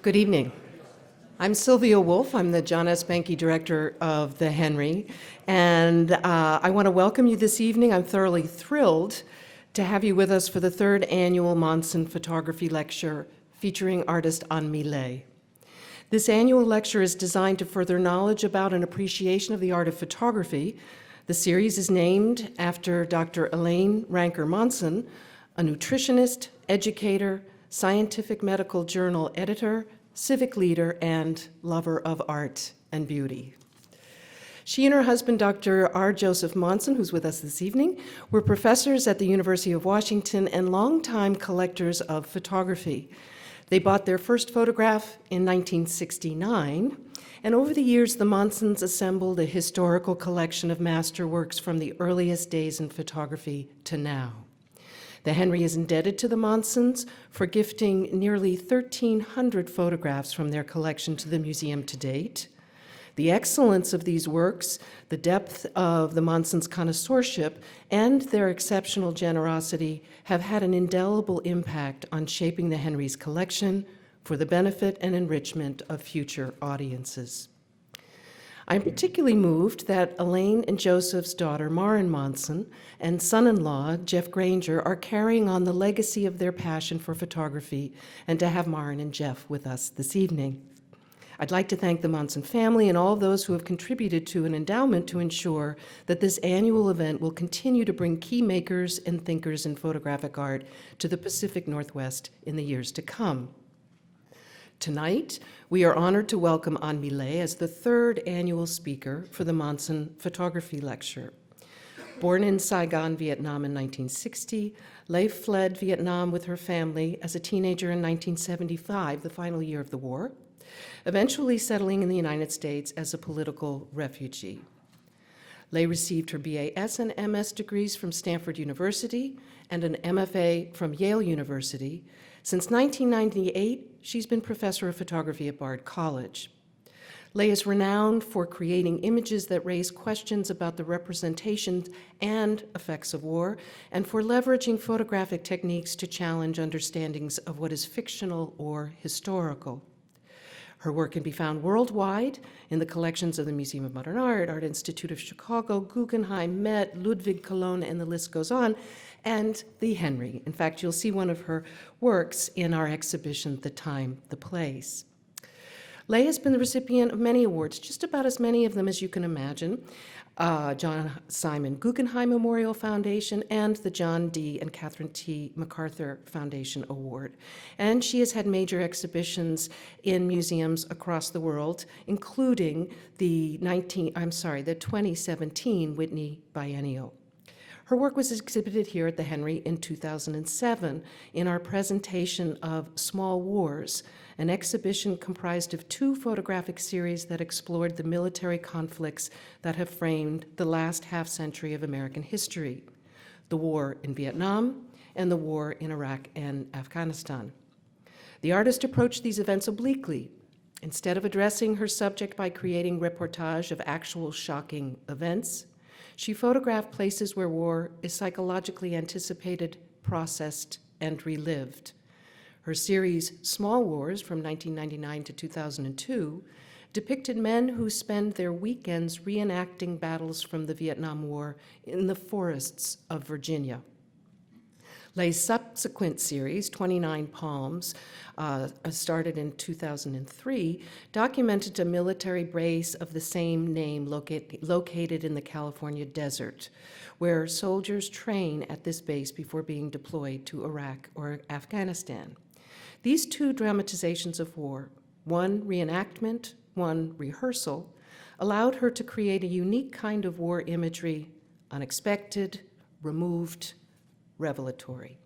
Good evening. I'm Sylvia Wolf. I'm the John S. Banke Director of the Henry, and I want to welcome you this evening. I'm thoroughly thrilled to have you with us for the third annual Monsen Photography Lecture featuring artist Anne Millet. This annual lecture is designed to further knowledge about and appreciation of the art of photography. The series is named after Dr. Elaine Monsen, a nutritionist, educator, scientific medical journal editor, civic leader, and lover of art and beauty. She and her husband, Dr. R. Joseph Monsen, who's with us this evening, were professors at the University of Washington and longtime collectors of photography. They bought their first photograph in 1969, and over the years, the Monsens assembled a historical collection of masterworks from the earliest days in photography to now. The Henry is indebted to the Monsens for gifting nearly 1,300 photographs from their collection to the museum to date. The excellence of these works, the depth of the Monsens' connoisseurship, and their exceptional generosity have had an indelible impact on shaping the Henry's collection for the benefit and enrichment of future audiences. I'm particularly moved that Elaine and Joseph's daughter, Maren Monsen, and son-in-law, Jeff Granger, are carrying on the legacy of their passion for photography, and to have Maren and Jeff with us this evening. I'd like to thank the Monsen family and all those who have contributed to an endowment to ensure that this annual event will continue to bring key makers and thinkers in photographic art to the Pacific Northwest in the years to come. Tonight, we are honored to welcome Anne Millet as the third annual speaker for the Monsen Photography Lecture. Born in Saigon, Vietnam in 1960, Leigh fled Vietnam with her family as a teenager in 1975, the final year of the war, eventually settling in the United States as a political refugee. Leigh received her BAS and MS degrees from Stanford University and an MFA from Yale University. Since 1998, she's been professor of photography at Bard College. Leigh is renowned for creating images that raise questions about the representation and effects of war, and for leveraging photographic techniques to challenge understandings of what is fictional or historical. Her work can be found worldwide in the collections of the Museum of Modern Art, Art Institute of Chicago, Guggenheim, Met, Ludwig Cologne, and the list goes on, and the Henry. In fact, you'll see one of her works in our exhibition, The Time, the Place. Leigh has been the recipient of many awards, just about as many of them as you can imagine. John Simon Guggenheim Memorial Foundation and the John D. and Catherine T. MacArthur Foundation Award. And she has had major exhibitions in museums across the world, including the 2017 Whitney Biennial. Her work was exhibited here at the Henry in 2007 in our presentation of Small Wars, an exhibition comprised of two photographic series that explored the military conflicts that have framed the last half-century of American history, the war in Vietnam and the war in Iraq and Afghanistan. The artist approached these events obliquely. Instead of addressing her subject by creating reportage of actual shocking events, she photographed places where war is psychologically anticipated, processed, and relived. Her series, Small Wars, from 1999 to 2002, depicted men who spend their weekends reenacting battles from the Vietnam War in the forests of Virginia. Leigh's subsequent series, 29 Palms, started in 2003, documented a military base of the same name located in the California desert, where soldiers train at this base before being deployed to Iraq or Afghanistan. These two dramatizations of war, one reenactment, one rehearsal, allowed her to create a unique kind of war imagery, unexpected, removed, revelatory.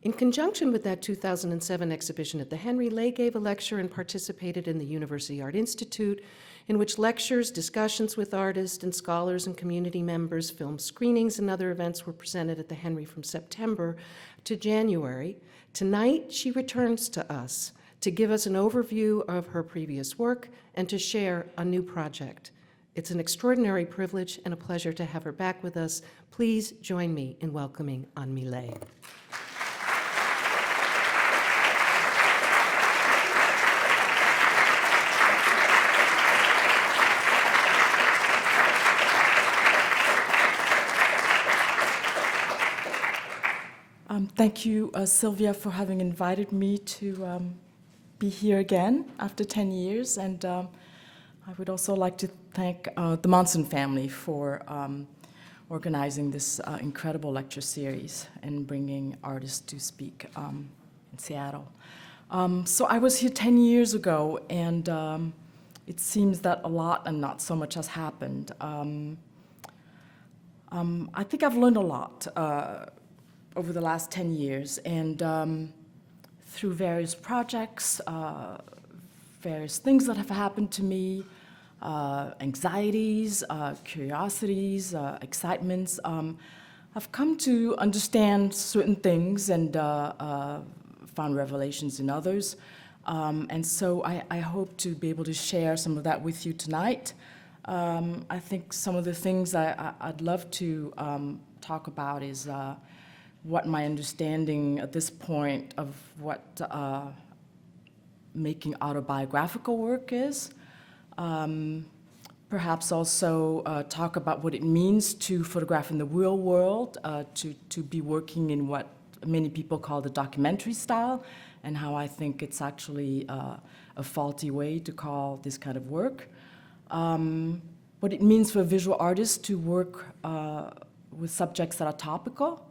In conjunction with that 2007 exhibition at the Henry, Leigh gave a lecture and participated in the University Art Institute, in which lectures, discussions with artists and scholars and community members, film screenings, and other events were presented at the Henry from September to January. Tonight, she returns to us to give us an overview of her previous work and to share a new project. It's an extraordinary privilege and a pleasure to have her back with us. Please join me in welcoming Anne Millet. Thank you, Sylvia, for having invited me to be here again after 10 years. And I would also like to thank the Monsen family for organizing this incredible lecture series and bringing artists to speak in Seattle. So I was here 10 years ago, and it seems that a lot and not so much has happened. I think I've learned a lot over the last 10 years, and through various projects, various things that have happened to me, anxieties, curiosities, excitements, I've come to understand certain things and found revelations in others. And so I hope to be able to share some of that with you tonight. I think some of the things I'd love to talk about is what my understanding at this point of what making autobiographical work is. Perhaps also talk about what it means to photograph in the real world, to be working in what many people call the documentary style, and how I think it's actually a faulty way to call this kind of work. What it means for a visual artist to work with subjects that are topical.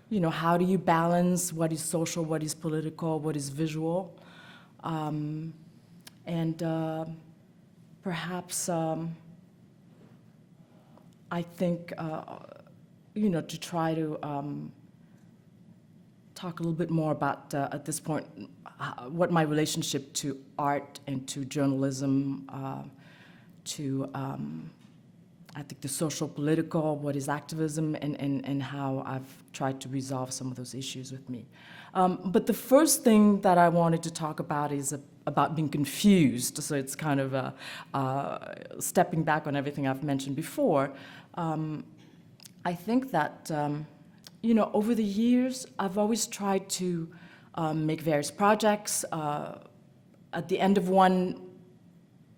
You know, how do you balance what is social, what is political, what is visual? Perhaps I think, you know, to try to talk a little bit more about, at this point, what my relationship to art and to journalism, to, I think, the social, political, what is activism, and how I've tried to resolve some of those issues with me. But the first thing that I wanted to talk about is about being confused. So it's kind of stepping back on everything I've mentioned before. I think that, you know, over the years, I've always tried to make various projects. At the end of one,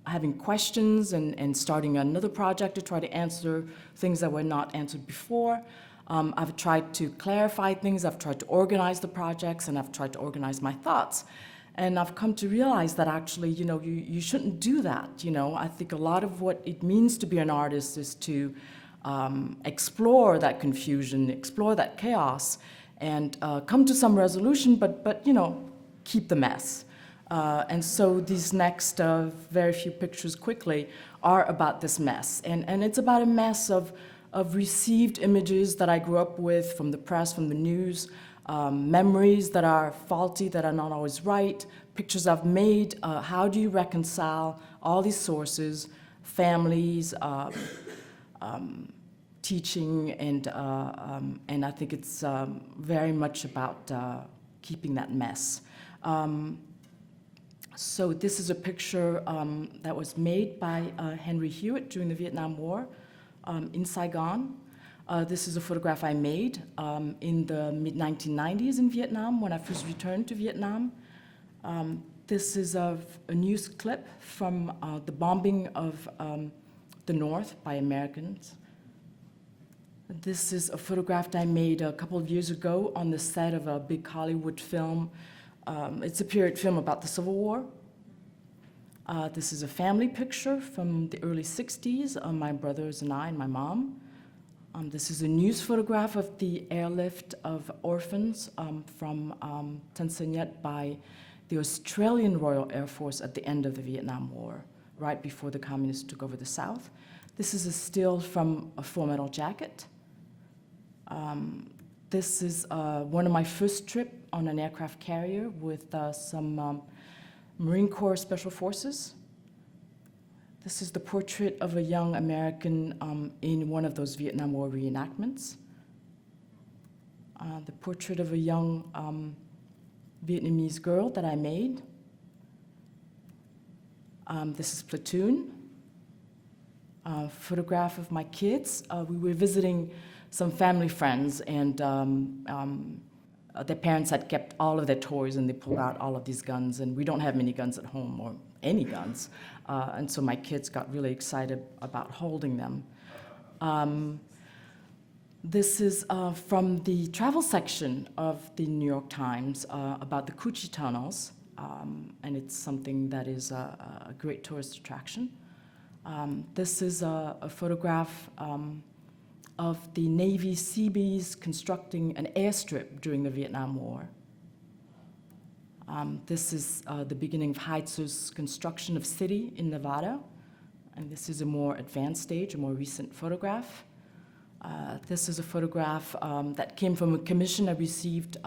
having questions and starting another project to try to answer things that were not answered before. I've tried to clarify things, I've tried to organize the projects, and I've tried to organize my thoughts. And I've come to realize that actually, you know, you shouldn't do that, you know. I think a lot of what it means to be an artist is to explore that confusion, explore that chaos, and come to some resolution, but you know, keep the mess. And so these next very few pictures quickly are about this mess. And it's about a mess of received images that I grew up with from the press, from the news, memories that are faulty, that are not always right, pictures I've made. How do you reconcile all these sources, families, teaching, and I think it's very much about keeping that mess. So this is a picture that was made by Henry Hewitt during the Vietnam War in Saigon. This is a photograph I made in the mid-1990s in Vietnam when I first returned to Vietnam. This is a news clip from the bombing of the North by Americans. This is a photograph I made a couple of years ago on the set of a big Hollywood film. It's a period film about the Civil War. This is a family picture from the early 60s, my brothers and I and my mom. This is a news photograph of the airlift of orphans from Tan Son Nhut by the Australian Royal Air Force at the end of the Vietnam War, right before the communists took over the South. This is a still from a Full Metal Jacket. This is one of my first trip on an aircraft carrier with some Marine Corps Special Forces. This is the portrait of a young American in one of those Vietnam War reenactments. The portrait of a young Vietnamese girl that I made. This is Platoon. Photograph of my kids. We were visiting some family friends, and their parents had kept all of their toys, and they pulled out all of these guns, and we don't have many guns at home, or any guns, and so my kids got really excited about holding them. This is from the travel section of the New York Times about the Coochie tunnels, and it's something that is a great tourist attraction. This is a photograph of the Navy Seabees constructing an airstrip during the Vietnam War. This is the beginning of Heitzer's construction of city in Nevada, and this is a more advanced stage, a more recent photograph. This is a photograph that came from a commission I received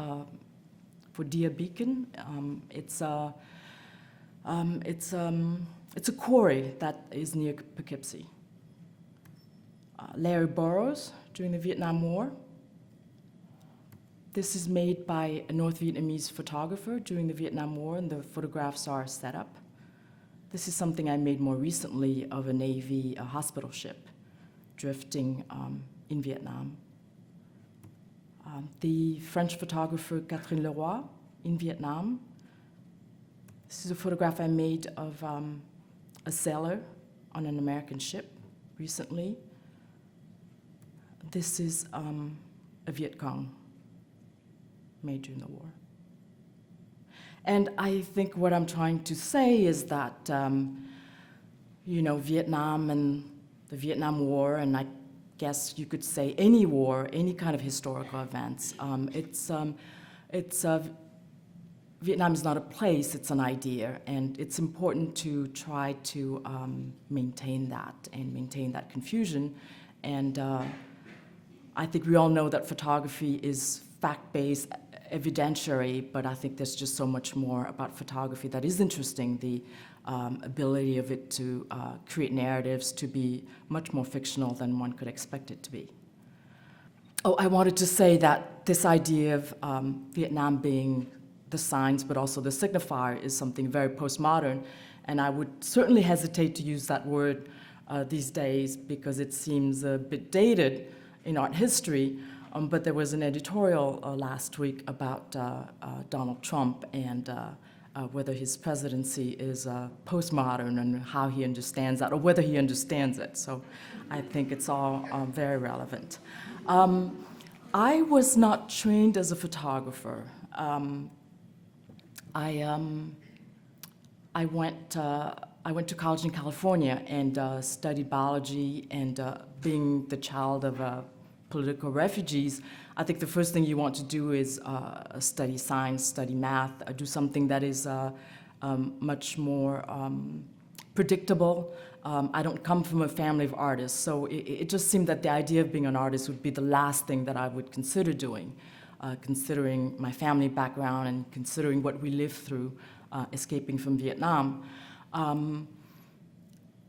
for Deer Beacon. It's a quarry that is near Poughkeepsie. Larry Burroughs during the Vietnam War. This is made by a North Vietnamese photographer during the Vietnam War, and the photographs are set up. This is something I made more recently of a Navy hospital ship drifting in Vietnam. The French photographer Catherine Leroy in Vietnam. This is a photograph I made of a sailor on an American ship recently. This is a Viet Cong made during the war. And I think what I'm trying to say is that, you know, Vietnam and the Vietnam War, and I guess you could say any war, any kind of historical events, Vietnam is not a place, it's an idea, and it's important to try to maintain that confusion. And I think we all know that photography is fact-based, evidentiary, but I think there's just so much more about photography that is interesting, the ability of it to create narratives, to be much more fictional than one could expect it to be. Oh, I wanted to say that this idea of Vietnam being the signs, but also the signifier, is something very postmodern, and I would certainly hesitate to use that word these days because it seems a bit dated in art history. But there was an editorial last week about Donald Trump and whether his presidency is postmodern and how he understands that, or whether he understands it. So I think it's all very relevant. I was not trained as a photographer. I went to college in California and studied biology, and being the child of political refugees, I think the first thing you want to do is study science, study math, do something that is much more predictable. I don't come from a family of artists, so it just seemed that the idea of being an artist would be the last thing that I would consider doing, considering my family background and considering what we lived through escaping from Vietnam.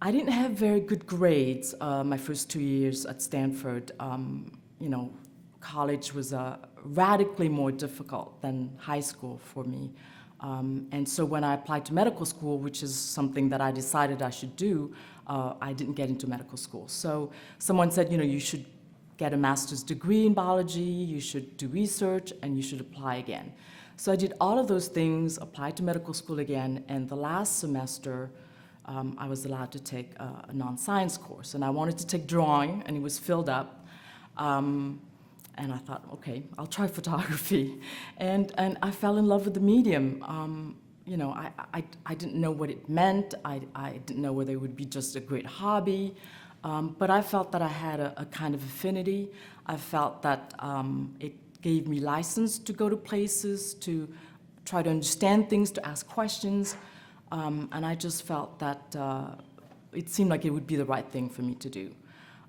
I didn't have very good grades my first 2 years at Stanford. You know, college was radically more difficult than high school for me. And so when I applied to medical school, which is something that I decided I should do, I didn't get into medical school. So someone said, you know, you should get a master's degree in biology, you should do research, and you should apply again. So I did all of those things, applied to medical school again, and the last semester, I was allowed to take a non-science course, and I wanted to take drawing, and it was filled up, and I thought, okay, I'll try photography, and I fell in love with the medium. You know, I didn't know what it meant. I didn't know whether it would be just a great hobby, but I felt that I had a kind of affinity. I felt that it gave me license to go to places, to try to understand things, to ask questions. And I just felt that it seemed like it would be the right thing for me to do.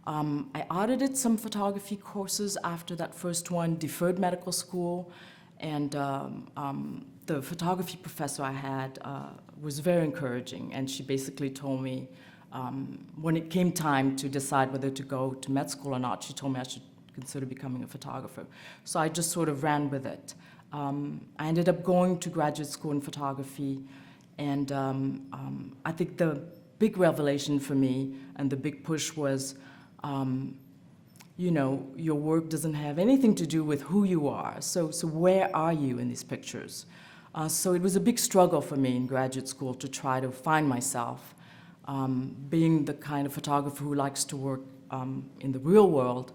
I audited some photography courses after that first one, deferred medical school, and the photography professor I had was very encouraging, and she basically told me, when it came time to decide whether to go to med school or not, she told me I should consider becoming a photographer. So I just sort of ran with it. I ended up going to graduate school in photography. And I think the big revelation for me and the big push was, you know, your work doesn't have anything to do with who you are. So where are you in these pictures? So it was a big struggle for me in graduate school to try to find myself, being the kind of photographer who likes to work in the real world.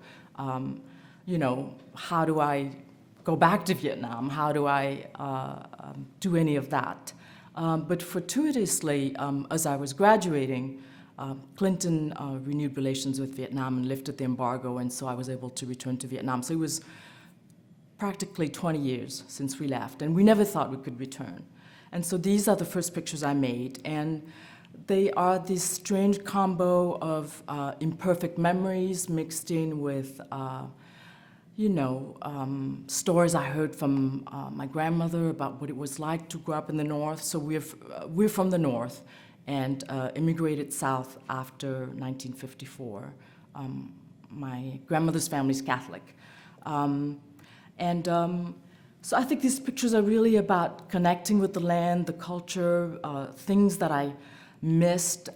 how do I go back to Vietnam? How do I do any of that? But fortuitously, as I was graduating, Clinton renewed relations with Vietnam and lifted the embargo, and so I was able to return to Vietnam. So it was practically 20 years since we left, and we never thought we could return. And so these are the first pictures I made, and they are this strange combo of imperfect memories mixed in with stories I heard from my grandmother about what it was like to grow up in the North. So we're from the North and immigrated south after 1954. My grandmother's family is Catholic. So I think these pictures are really about connecting with the land, the culture, things that I missed,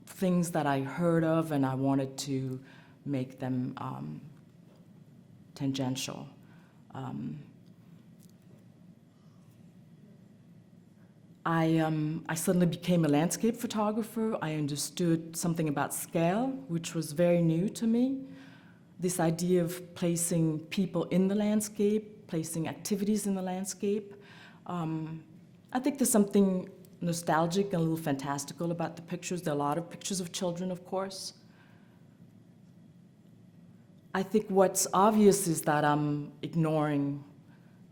things that I heard of, and I wanted to make them tangential. I suddenly became a landscape photographer. I understood something about scale, which was very new to me. This idea of placing people in the landscape, placing activities in the landscape. I think there's something nostalgic and a little fantastical about the pictures. There are a lot of pictures of children, of course. I think what's obvious is that I'm ignoring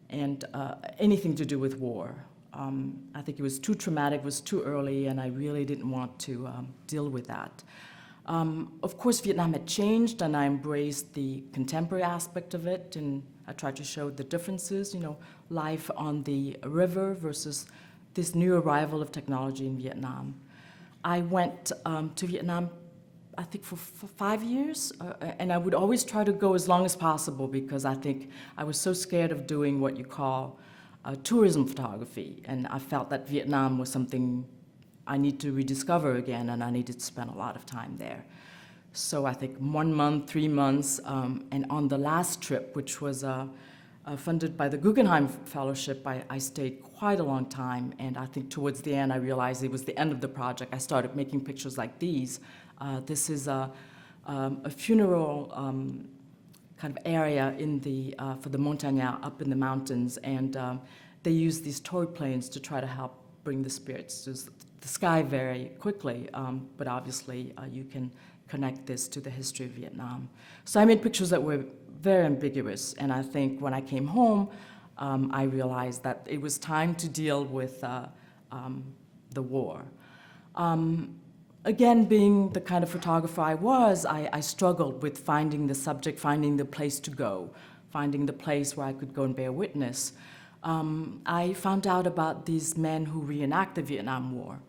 anything to do with war. I think it was too traumatic, it was too early, and I really didn't want to deal with that. Of course, Vietnam had changed, and I embraced the contemporary aspect of it, and I tried to show the differences, life on the river versus this new arrival of technology in Vietnam. I went to Vietnam, I think, for 5 years, and I would always try to go as long as possible because I think I was so scared of doing what you call tourism photography, and I felt that Vietnam was something I need to rediscover again, and I needed to spend a lot of time there. So I think 1 month, 3 months, and on the last trip, which was funded by the Guggenheim Fellowship, I stayed quite a long time, and I think towards the end I realized it was the end of the project. I started making pictures like these. This is a funeral kind of area in for the Montagnards up in the mountains, and they use these toy planes to try to help bring the spirits to the sky very quickly, but obviously you can connect this to the history of Vietnam. So I made pictures that were very ambiguous, and I think when I came home, I realized that it was time to deal with the war. Again, being the kind of photographer I was, I struggled with finding the subject, finding the place to go, finding the place where I could go and bear witness. I found out about these men who reenact the Vietnam War,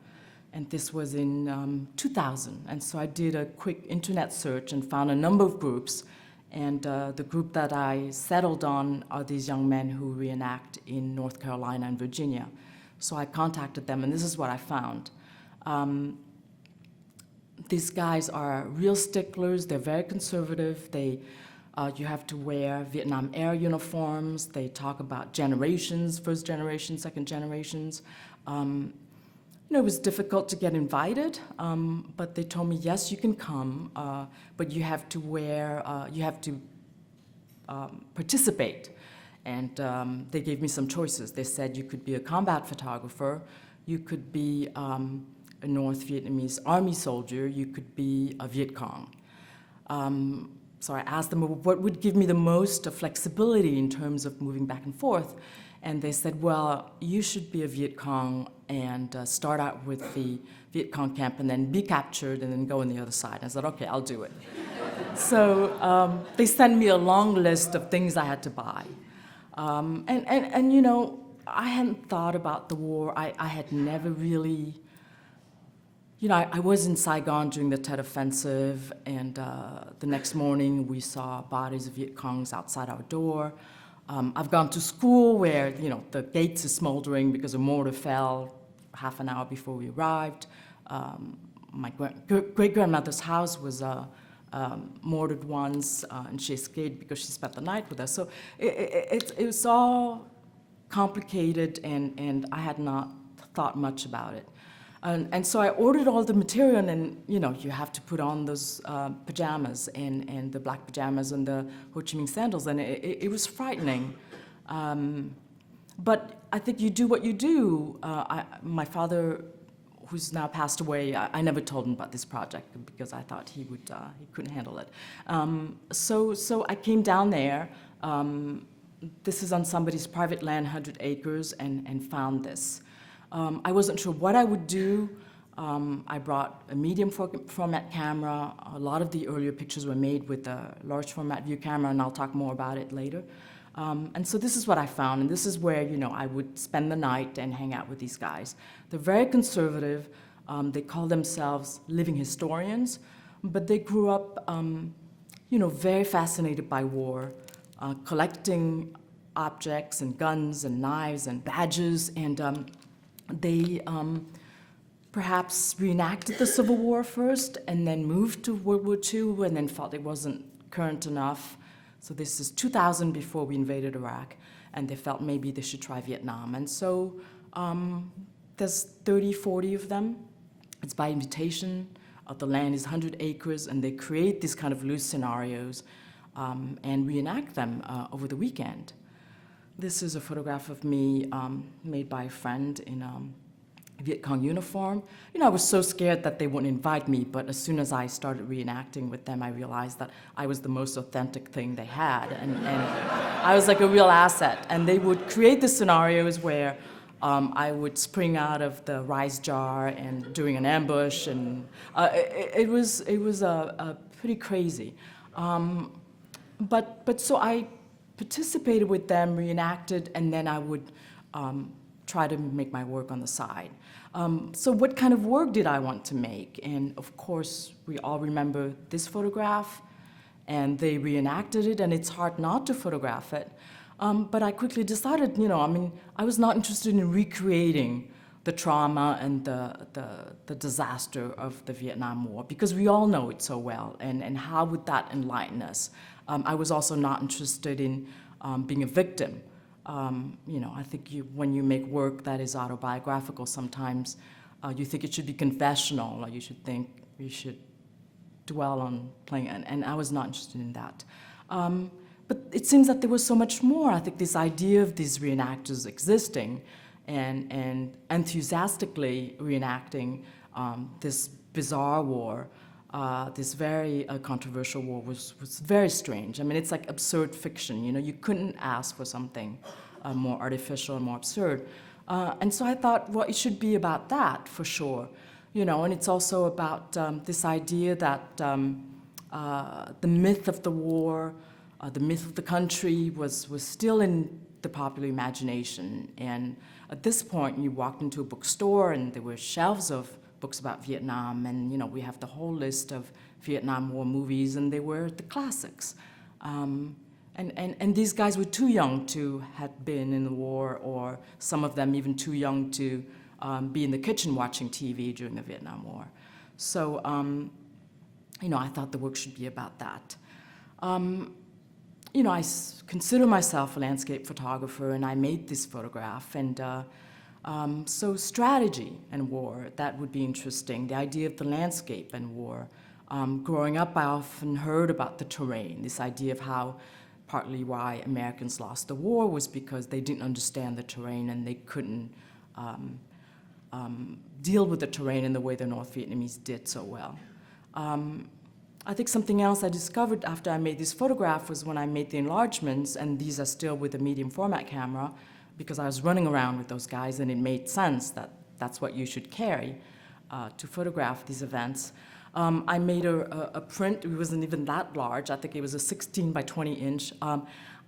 and this was in 2000. And so I did a quick internet search and found a number of groups, and the group that I settled on are these young men who reenact in North Carolina and Virginia. So I contacted them, and this is what I found. These guys are real sticklers. They're very conservative. You have to wear Vietnam Air uniforms. They talk about generations, first generation, second generations. It was difficult to get invited, but they told me, yes, you can come, but you have to participate. And they gave me some choices. They said you could be a combat photographer, you could be a North Vietnamese army soldier, you could be a Viet Cong. So I asked them what would give me the most flexibility in terms of moving back and forth. And they said, well, you should be a Viet Cong and start out with the Viet Cong camp and then be captured and then go on the other side. I said, okay, I'll do it. So they sent me a long list of things I had to buy. I hadn't thought about the war. I had never really, I was in Saigon during the Tet Offensive, and the next morning we saw bodies of Viet Congs outside our door. I've gone to school where, the gates are smoldering because a mortar fell half an hour before we arrived. My great-grandmother's house was mortared once, and she escaped because she spent the night with us. So it was all complicated, and I had not thought much about it. And so I ordered all the material, and you have to put on those pajamas and the black pajamas and the Ho Chi Minh sandals, and it was frightening. But I think you do what you do. My father, who's now passed away, I never told him about this project because I thought he couldn't handle it. So I came down there. This is on somebody's private land, 100 acres, and found this. I wasn't sure what I would do. I brought a medium format camera. A lot of the earlier pictures were made with a large format view camera, and I'll talk more about it later. And so this is what I found, and this is where I would spend the night and hang out with these guys. They're very conservative. They call themselves living historians, but they grew up, very fascinated by war, collecting objects and guns and knives and badges, and they perhaps reenacted the Civil War first and then moved to World War II and then felt it wasn't current enough. So this is 2000 before we invaded Iraq, and they felt maybe they should try Vietnam. And so there's 30, 40 of them. It's by invitation. The land is 100 acres, and they create these kind of loose scenarios and reenact them over the weekend. This is a photograph of me made by a friend in Viet Cong uniform. I was so scared that they wouldn't invite me, but as soon as I started reenacting with them, I realized that I was the most authentic thing they had, and I was like a real asset. And they would create the scenarios where I would spring out of the rice jar and during an ambush, and it was pretty crazy. But so I participated with them, reenacted, and then I would try to make my work on the side. So what kind of work did I want to make? And of course, we all remember this photograph, and they reenacted it, and it's hard not to photograph it. But I quickly decided, I was not interested in recreating the trauma and the disaster of the Vietnam War, because we all know it so well, and how would that enlighten us? I was also not interested in being a victim. I think when you make work that is autobiographical, sometimes you think it should be confessional, or you should think you should dwell on playing, and I was not interested in that. But it seems that there was so much more. I think this idea of these reenactors existing and enthusiastically reenacting this bizarre war, this very controversial war was very strange. I mean, it's like absurd fiction. You couldn't ask for something more artificial and more absurd. And so I thought, well, it should be about that for sure. And it's also about this idea that the myth of the war, the myth of the country was still in the popular imagination. And at this point, you walked into a bookstore and there were shelves of books about Vietnam, and we have the whole list of Vietnam War movies, and they were the classics. And these guys were too young to have been in the war, or some of them even too young to be in the kitchen watching TV during the Vietnam War. So, I thought the work should be about that. I consider myself a landscape photographer, and I made this photograph, and so strategy and war, that would be interesting. The idea of the landscape and war. Growing up, I often heard about the terrain, this idea of how partly why Americans lost the war was because they didn't understand the terrain and they couldn't deal with the terrain in the way the North Vietnamese did so well. I think something else I discovered after I made this photograph was when I made the enlargements, and these are still with a medium format camera, because I was running around with those guys, and it made sense that that's what you should carry to photograph these events. I made a print. It wasn't even that large. I think it was a 16 by 20 inch.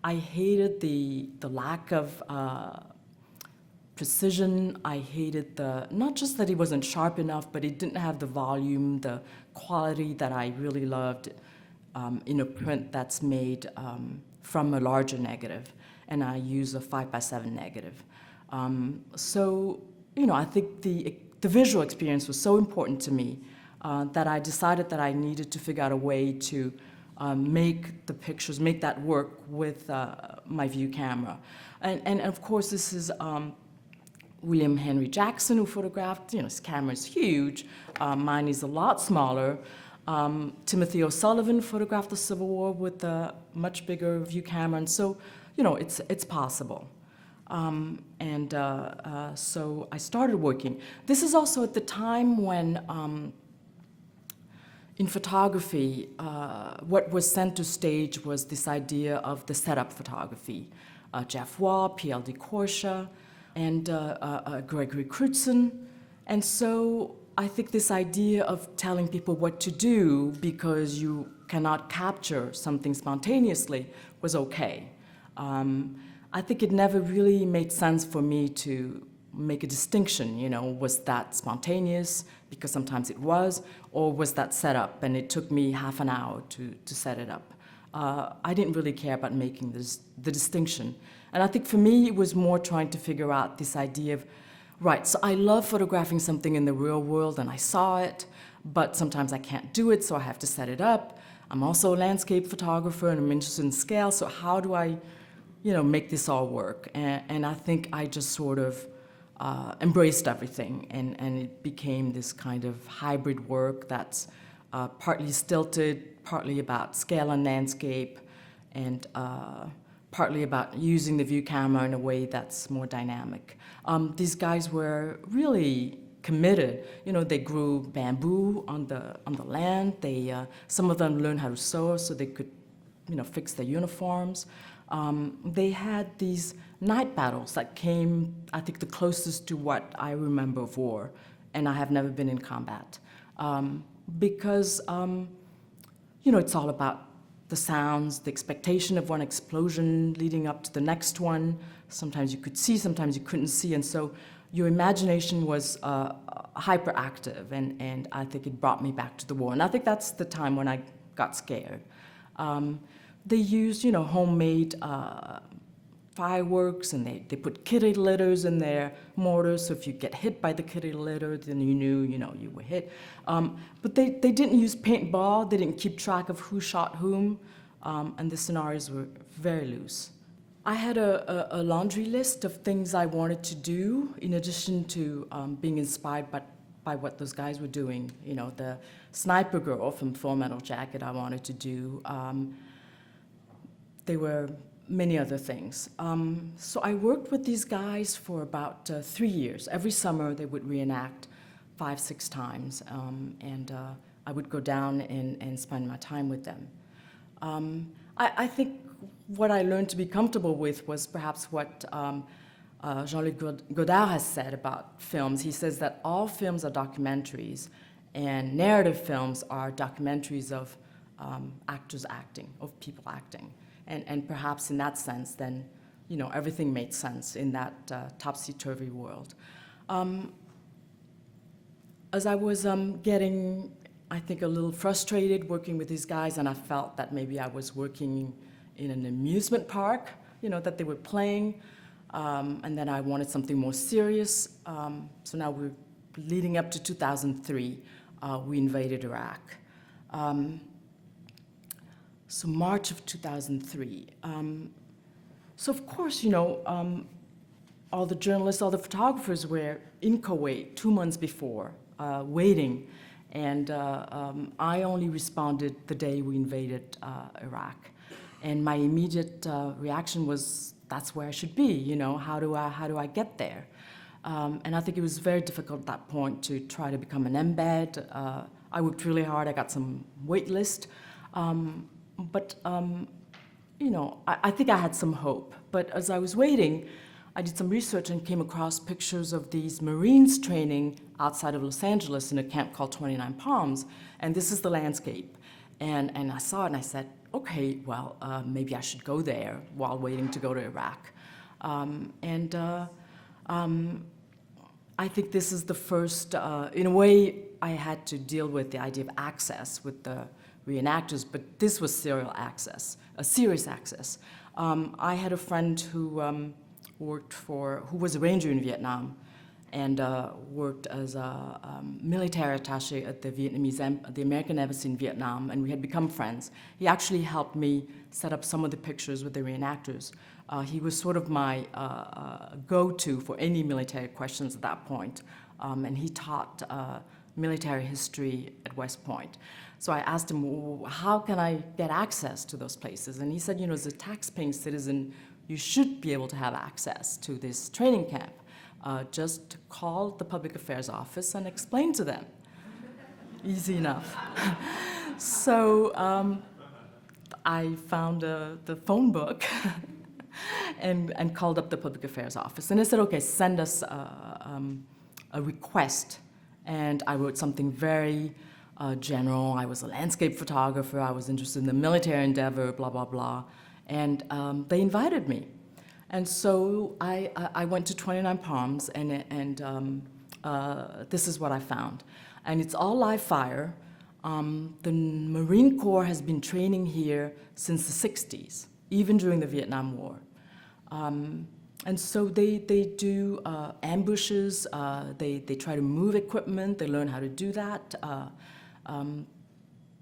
I hated the lack of precision. I hated not just that it wasn't sharp enough, but it didn't have the volume, the quality that I really loved in a print that's made from a larger negative. And I use a 5 by 7 negative. So, I think the visual experience was so important to me that I decided that I needed to figure out a way to make the pictures, make that work with my view camera. And of course, this is William Henry Jackson, who photographed, his camera is huge. Mine is a lot smaller. Timothy O'Sullivan photographed the Civil War with a much bigger view camera, and so, it's possible. So I started working. This is also at the time when, in photography, what was center stage was this idea of the setup photography. Jeff Waugh, P.L.D. Korsha, and Gregory Crutzen. And so I think this idea of telling people what to do because you cannot capture something spontaneously was okay. I think it never really made sense for me to make a distinction, was that spontaneous, because sometimes it was, or was that set up, and it took me half an hour to set it up. I didn't really care about making the distinction. And I think for me, it was more trying to figure out this idea of, right, so I love photographing something in the real world, and I saw it, but sometimes I can't do it, so I have to set it up. I'm also a landscape photographer, and I'm interested in scale, so how do I, make this all work? And I think I just sort of embraced everything, and it became this kind of hybrid work that's partly stilted, partly about scale and landscape, and partly about using the view camera in a way that's more dynamic. These guys were really committed. They grew bamboo on the land. Some of them learned how to sew so they could, fix their uniforms. They had these night battles that came, I think, the closest to what I remember of war, and I have never been in combat. Because, it's all about the sounds, the expectation of one explosion leading up to the next one. Sometimes you could see, sometimes you couldn't see, and so your imagination was hyperactive, and I think it brought me back to the war. And I think that's the time when I got scared. They used, homemade fireworks, and they put kitty litters in their mortars, so if you get hit by the kitty litter, then you knew, you were hit. But they didn't use paintball, they didn't keep track of who shot whom, and the scenarios were very loose. I had a laundry list of things I wanted to do, in addition to being inspired by what those guys were doing. The sniper girl from Full Metal Jacket I wanted to do. There were many other things. So I worked with these guys for about 3 years. Every summer they would reenact 5-6 times, and I would go down and spend my time with them. I think what I learned to be comfortable with was perhaps what Jean-Luc Godard has said about films. He says that all films are documentaries, and narrative films are documentaries of actors acting, of people acting. And perhaps in that sense, then, everything made sense in that topsy-turvy world. As I was getting, I think, a little frustrated working with these guys, and I felt that maybe I was working in an amusement park, that they were playing, and then I wanted something more serious. So now we're leading up to 2003, we invaded Iraq. So March of 2003. So of course, all the journalists, all the photographers were in Kuwait 2 months before, waiting. And I only responded the day we invaded Iraq. And my immediate reaction was, that's where I should be, how do I get there? And I think it was very difficult at that point to try to become an embed. I worked really hard, I got some wait list. But I think I had some hope. But as I was waiting, I did some research and came across pictures of these Marines training outside of Los Angeles in a camp called 29 Palms. And this is the landscape. And I saw it and I said, okay, well, maybe I should go there while waiting to go to Iraq. I think this is the first, in a way, I had to deal with the idea of access with the reenactors, but this was serial access, a serious access. I had a friend who who was a ranger in Vietnam, and worked as a military attaché at the American Embassy in Vietnam, and we had become friends. He actually helped me set up some of the pictures with the reenactors. He was sort of my go-to for any military questions at that point, and he taught military history at West Point. So I asked him, well, how can I get access to those places? And he said, you know, as a tax-paying citizen, you should be able to have access to this training camp. Just call the public affairs office and explain to them. Easy enough. So I found the phone book and called up the public affairs office. And I said, okay, send us a request. And I wrote something very general. I was a landscape photographer. I was interested in the military endeavor, blah, blah, blah. And they invited me. And so I went to 29 Palms, and this is what I found. And it's all live fire. The Marine Corps has been training here since the 60s, even during the Vietnam War. And so they do ambushes, they try to move equipment, they learn how to do that.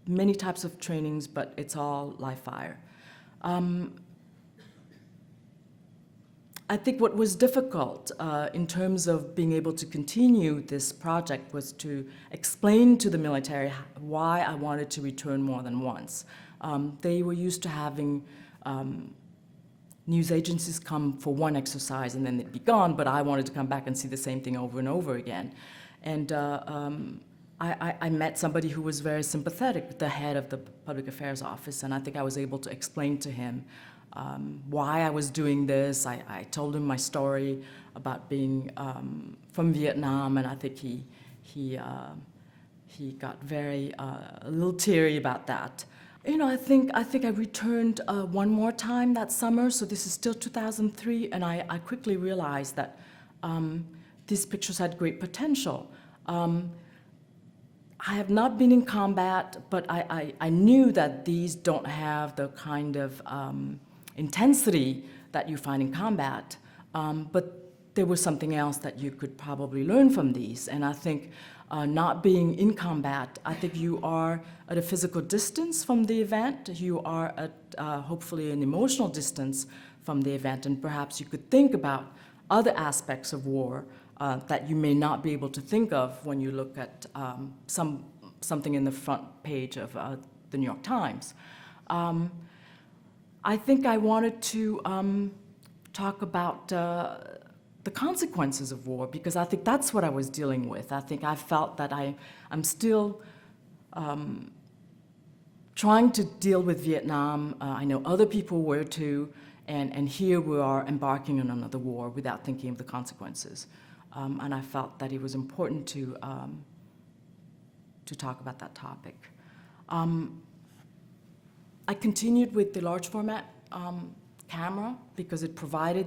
Many types of trainings, but it's all live fire. I think what was difficult in terms of being able to continue this project was to explain to the military why I wanted to return more than once. They were used to having news agencies come for one exercise and then they'd be gone, but I wanted to come back and see the same thing over and over again. And I met somebody who was very sympathetic, the head of the public affairs office, and I think I was able to explain to him why I was doing this. I told him my story about being from Vietnam, and I think he got very a little teary about that. You know, I think I returned one more time that summer, so this is still 2003, and I quickly realized that these pictures had great potential. I have not been in combat, but I knew that these don't have the kind of intensity that you find in combat, but there was something else that you could probably learn from these. And I think not being in combat, I think you are at a physical distance from the event, you are at hopefully an emotional distance from the event, and perhaps you could think about other aspects of war that you may not be able to think of when you look at something in the front page of the New York Times. I think I wanted to talk about the consequences of war, because I think that's what I was dealing with. I think I felt that I'm still trying to deal with Vietnam. I know other people were too, and here we are embarking on another war without thinking of the consequences. And I felt that it was important to talk about that topic. I continued with the large format camera because it provided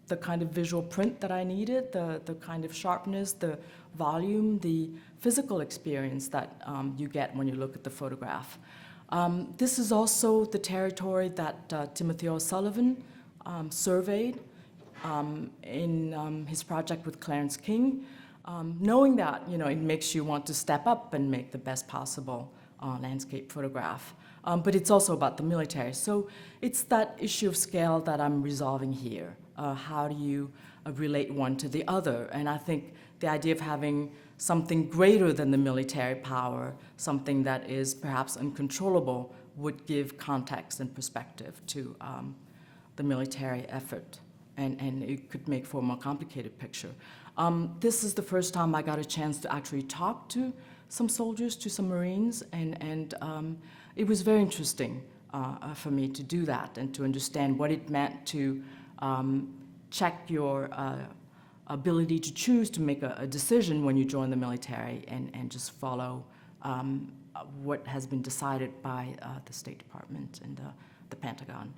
the kind of visual print that I needed, the kind of sharpness, the volume, the physical experience that you get when you look at the photograph. This is also the territory that Timothy O'Sullivan surveyed in his project with Clarence King, knowing that, you know, it makes you want to step up and make the best possible landscape photograph. But it's also about the military. So it's that issue of scale that I'm resolving here. How do you relate one to the other? And I think the idea of having something greater than the military power, something that is perhaps uncontrollable, would give context and perspective to the military effort. And it could make for a more complicated picture. This is the first time I got a chance to actually talk to some soldiers, to some Marines, and it was very interesting for me to do that and to understand what it meant to check your ability to choose to make a decision when you join the military and just follow what has been decided by the State Department and the Pentagon.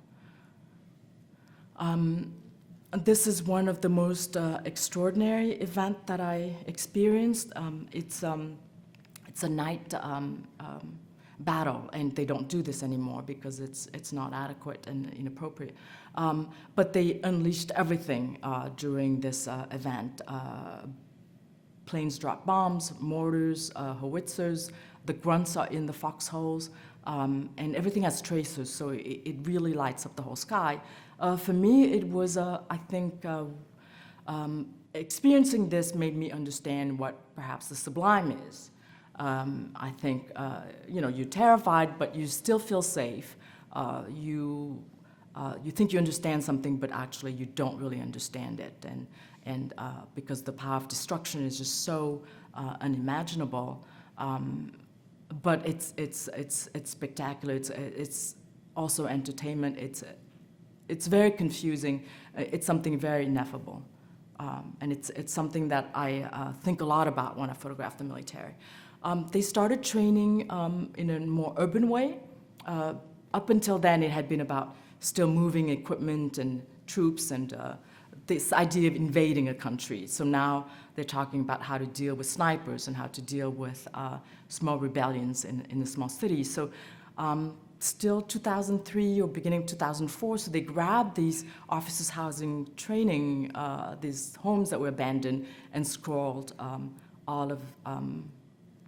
This is one of the most extraordinary events that I experienced. It's a night battle, and they don't do this anymore because it's not adequate and inappropriate. But they unleashed everything during this event. planes drop bombs, mortars, howitzers. The grunts are in the foxholes, and everything has tracers, so it really lights up the whole sky. For me, it was, I think, experiencing this made me understand what perhaps the sublime is. I think, you're terrified, but you still feel safe. You think you understand something, but actually you don't really understand it. And because the power of destruction is just so unimaginable. But it's spectacular. It's also entertainment. It's very confusing. It's something very ineffable. And it's something that I think a lot about when I photograph the military. They started training in a more urban way. Up until then, it had been about still moving equipment and troops and this idea of invading a country. So now they're talking about how to deal with snipers and how to deal with small rebellions in a small city. So still 2003 or beginning 2004, so they grabbed these officers' housing training, these homes that were abandoned, and scrawled all of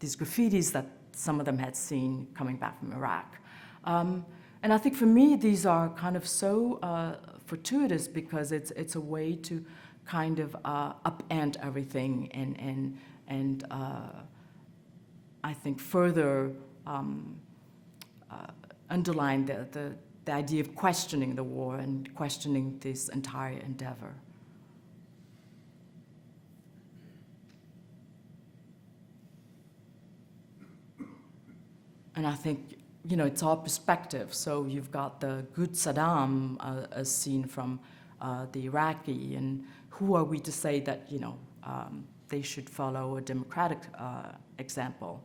these graffitis that some of them had seen coming back from Iraq. And I think for me, these are kind of so fortuitous because it's a way to kind of upend everything and I think further underline the idea of questioning the war and questioning this entire endeavor. And I think, it's all perspective. So you've got the good Saddam as seen from the Iraqi, and who are we to say that, they should follow a democratic example?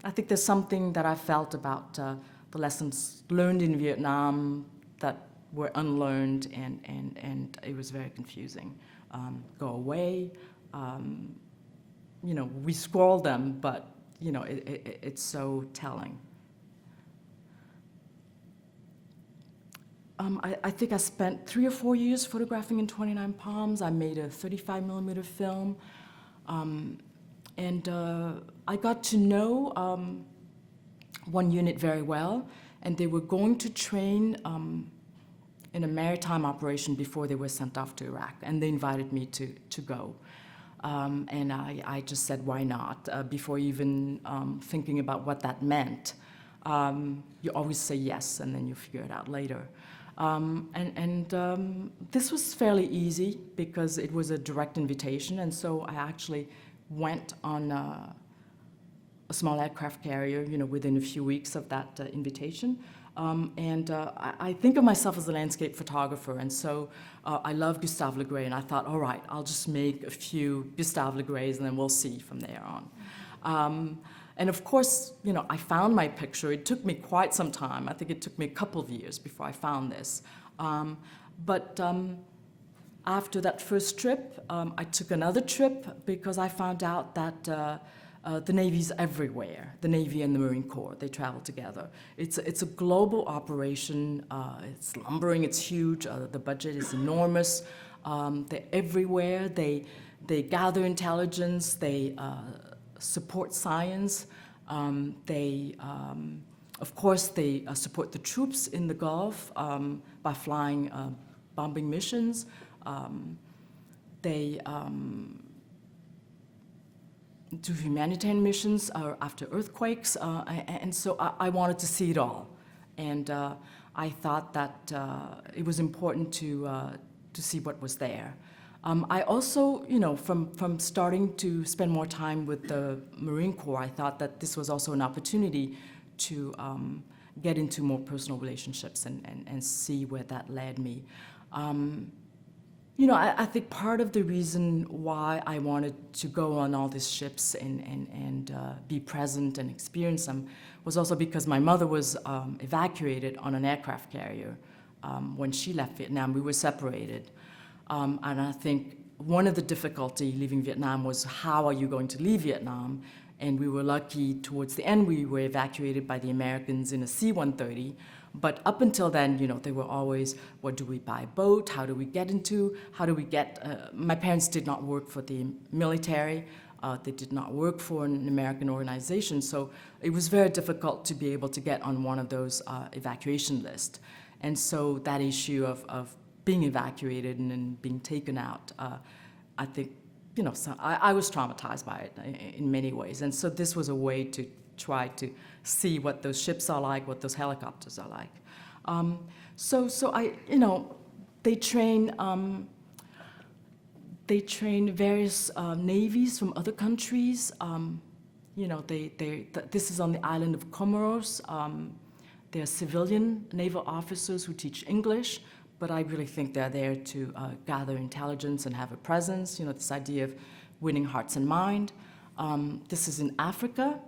I think there's something that I felt about the lessons learned in Vietnam that were unlearned, and it was very confusing. Go away, we scroll them, but it's so telling. I think I spent 3 or 4 years photographing in 29 Palms. I made a 35mm film. And I got to know one unit very well, and they were going to train in a maritime operation before they were sent off to Iraq, and they invited me to go. And I just said, why not? Before even thinking about what that meant. You always say yes, and then you figure it out later. This was fairly easy because it was a direct invitation, and so I actually went on a small aircraft carrier, within a few weeks of that invitation. I think of myself as a landscape photographer, and so I love Gustave Le Gray, and I thought, all right, I'll just make a few Gustave Le Grays, and then we'll see from there on. And of course, I found my picture. It took me quite some time. I think it took me a couple of years before I found this. But after that first trip, I took another trip because I found out that the Navy's everywhere. The Navy and the Marine Corps, they travel together. It's a global operation. It's lumbering, it's huge. The budget is enormous. They're everywhere. They gather intelligence. They support science. Of course, they support the troops in the Gulf by flying bombing missions. They do humanitarian missions after earthquakes, and so I wanted to see it all. And I thought that it was important to see what was there. I also, from starting to spend more time with the Marine Corps, I thought that this was also an opportunity to get into more personal relationships and see where that led me. I think part of the reason why I wanted to go on all these ships and be present and experience them was also because my mother was evacuated on an aircraft carrier when she left Vietnam. We were separated. And I think one of the difficulty leaving Vietnam was how are you going to leave Vietnam? And we were lucky towards the end we were evacuated by the Americans in a C-130, But up until then, they were always, what do we buy a boat? How do we get into? How do we get? My parents did not work for the military. They did not work for an American organization, so it was very difficult to be able to get on one of those evacuation lists. And so that issue of being evacuated and then being taken out, I think, so I was traumatized by it in many ways. And so this was a way to try to see what those ships are like, what those helicopters are like. So I, they train various navies from other countries. This is on the island of Comoros. They're civilian naval officers who teach English, but I really think they're there to gather intelligence and have a presence, this idea of winning hearts and mind. This is in Africa.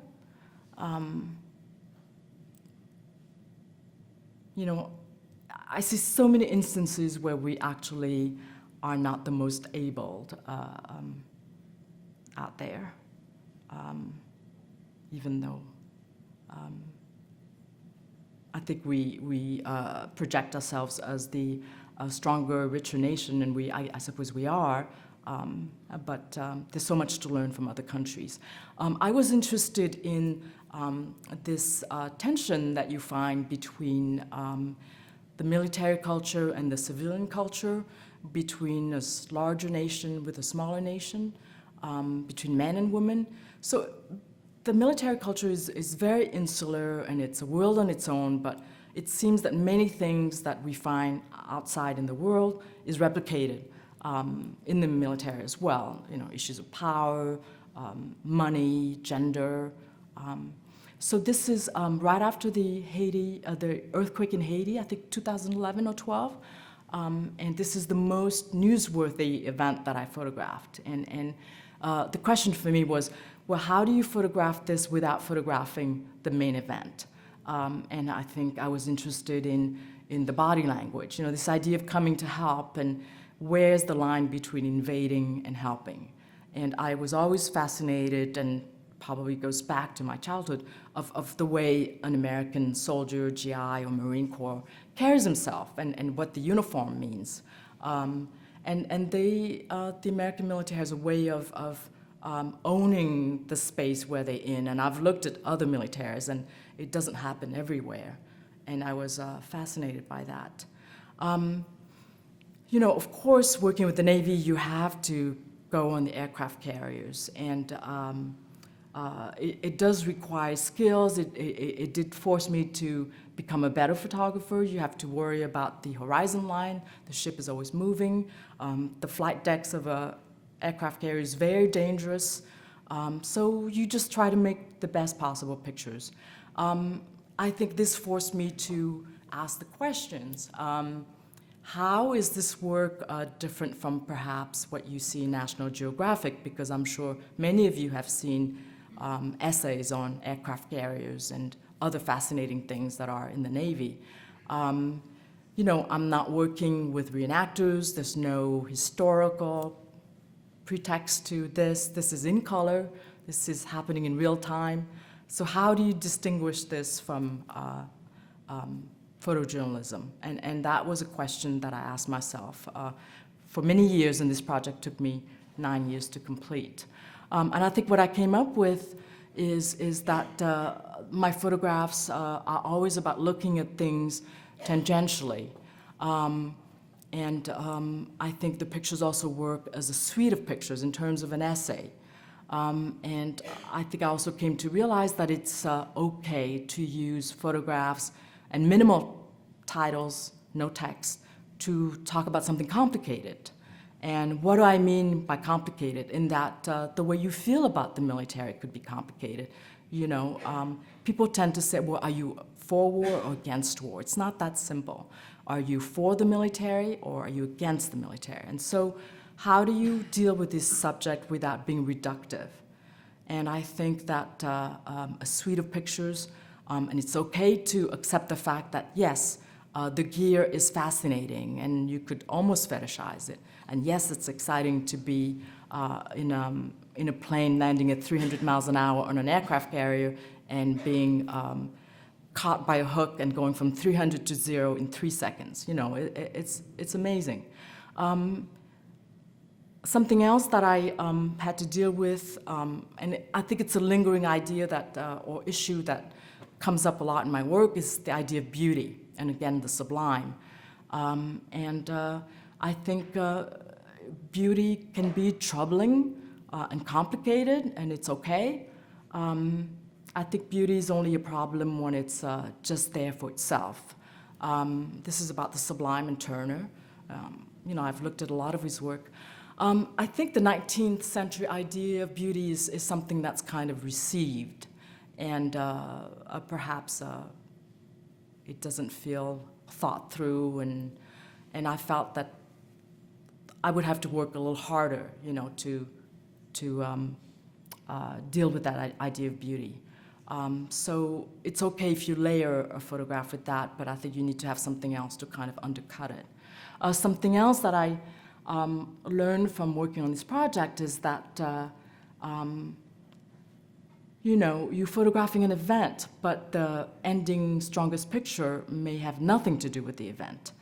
I see so many instances where we actually are not the most abled out there, even though I think we project ourselves as the stronger, richer nation, and I suppose we are, but there's so much to learn from other countries. I was interested in this tension that you find between the military culture and the civilian culture, between a larger nation with a smaller nation, between men and women. So the military culture is very insular, and it's a world on its own, but it seems that many things that we find outside in the world is replicated in the military as well. Issues of power, money, gender. So this is right after the earthquake in Haiti, I think 2011 or 12. And this is the most newsworthy event that I photographed. And the question for me was, well, how do you photograph this without photographing the main event? And I think I was interested in the body language, this idea of coming to help, and where's the line between invading and helping? And I was always fascinated, and probably goes back to my childhood, of the way an American soldier, GI, or Marine Corps carries himself, and what the uniform means. And the American military has a way of owning the space where they're in, and I've looked at other militaries, and it doesn't happen everywhere, and I was fascinated by that. Of course, working with the Navy, you have to go on the aircraft carriers, and it does require skills. It did force me to become a better photographer. You have to worry about the horizon line. The ship is always moving. The flight decks of a aircraft carrier is very dangerous. So you just try to make the best possible pictures. I think this forced me to ask the questions. How is this work different from perhaps what you see in National Geographic? Because I'm sure many of you have seen essays on aircraft carriers and other fascinating things that are in the Navy. I'm not working with reenactors. There's no historical pretext to this. This is in color. This is happening in real time. So how do you distinguish this from photojournalism? And that was a question that I asked myself for many years, and this project took me 9 years to complete. And I think what I came up with is that my photographs are always about looking at things tangentially. And I think the pictures also work as a suite of pictures in terms of an essay. And I think I also came to realize that it's okay to use photographs and minimal titles, no text, to talk about something complicated. And what do I mean by complicated? In that the way you feel about the military could be complicated. People tend to say, well, are you for war or against war? It's not that simple. Are you for the military or are you against the military? And so how do you deal with this subject without being reductive? And I think that a suite of pictures, and it's okay to accept the fact that, yes, the gear is fascinating and you could almost fetishize it. And yes, it's exciting to be in a plane landing at 300 miles an hour on an aircraft carrier and being caught by a hook and going from 300 to 0 in 3 seconds. You know, it's amazing. Something else that I had to deal with, and I think it's a lingering idea that, or issue that comes up a lot in my work, is the idea of beauty, and again, the sublime. I think beauty can be troubling and complicated, and it's okay. I think beauty is only a problem when it's just there for itself. This is about the sublime and Turner. You know, I've looked at a lot of his work. I think the 19th century idea of beauty is something that's kind of received, and perhaps it doesn't feel thought through, and I felt that I would have to work a little harder, you know, to deal with that idea of beauty. So it's okay if you layer a photograph with that, but I think you need to have something else to kind of undercut it. Something else that I learned from working on this project is that, you know, you're photographing an event, but the ending strongest picture may have nothing to do with the event.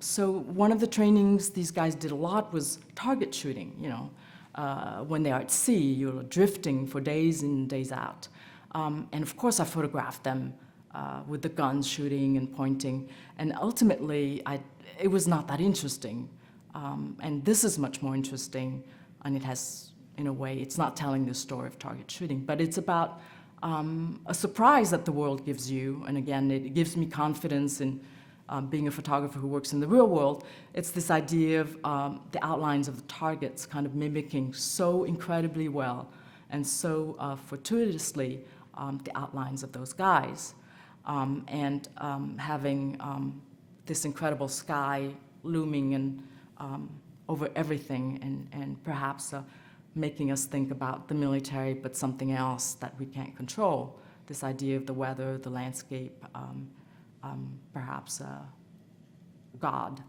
So one of the trainings these guys did a lot was target shooting, you know. When they are at sea, you're drifting for days in, days out. And of course, I photographed them with the guns shooting and pointing. And ultimately, it was not that interesting. And this is much more interesting. And it has, in a way, it's not telling the story of target shooting, but it's about a surprise that the world gives you. And again, it gives me confidence in being a photographer who works in the real world. It's this idea of the outlines of the targets kind of mimicking so incredibly well and so fortuitously the outlines of those guys. And having this incredible sky looming and over everything, and perhaps making us think about the military, but something else that we can't control. This idea of the weather, the landscape, perhaps God.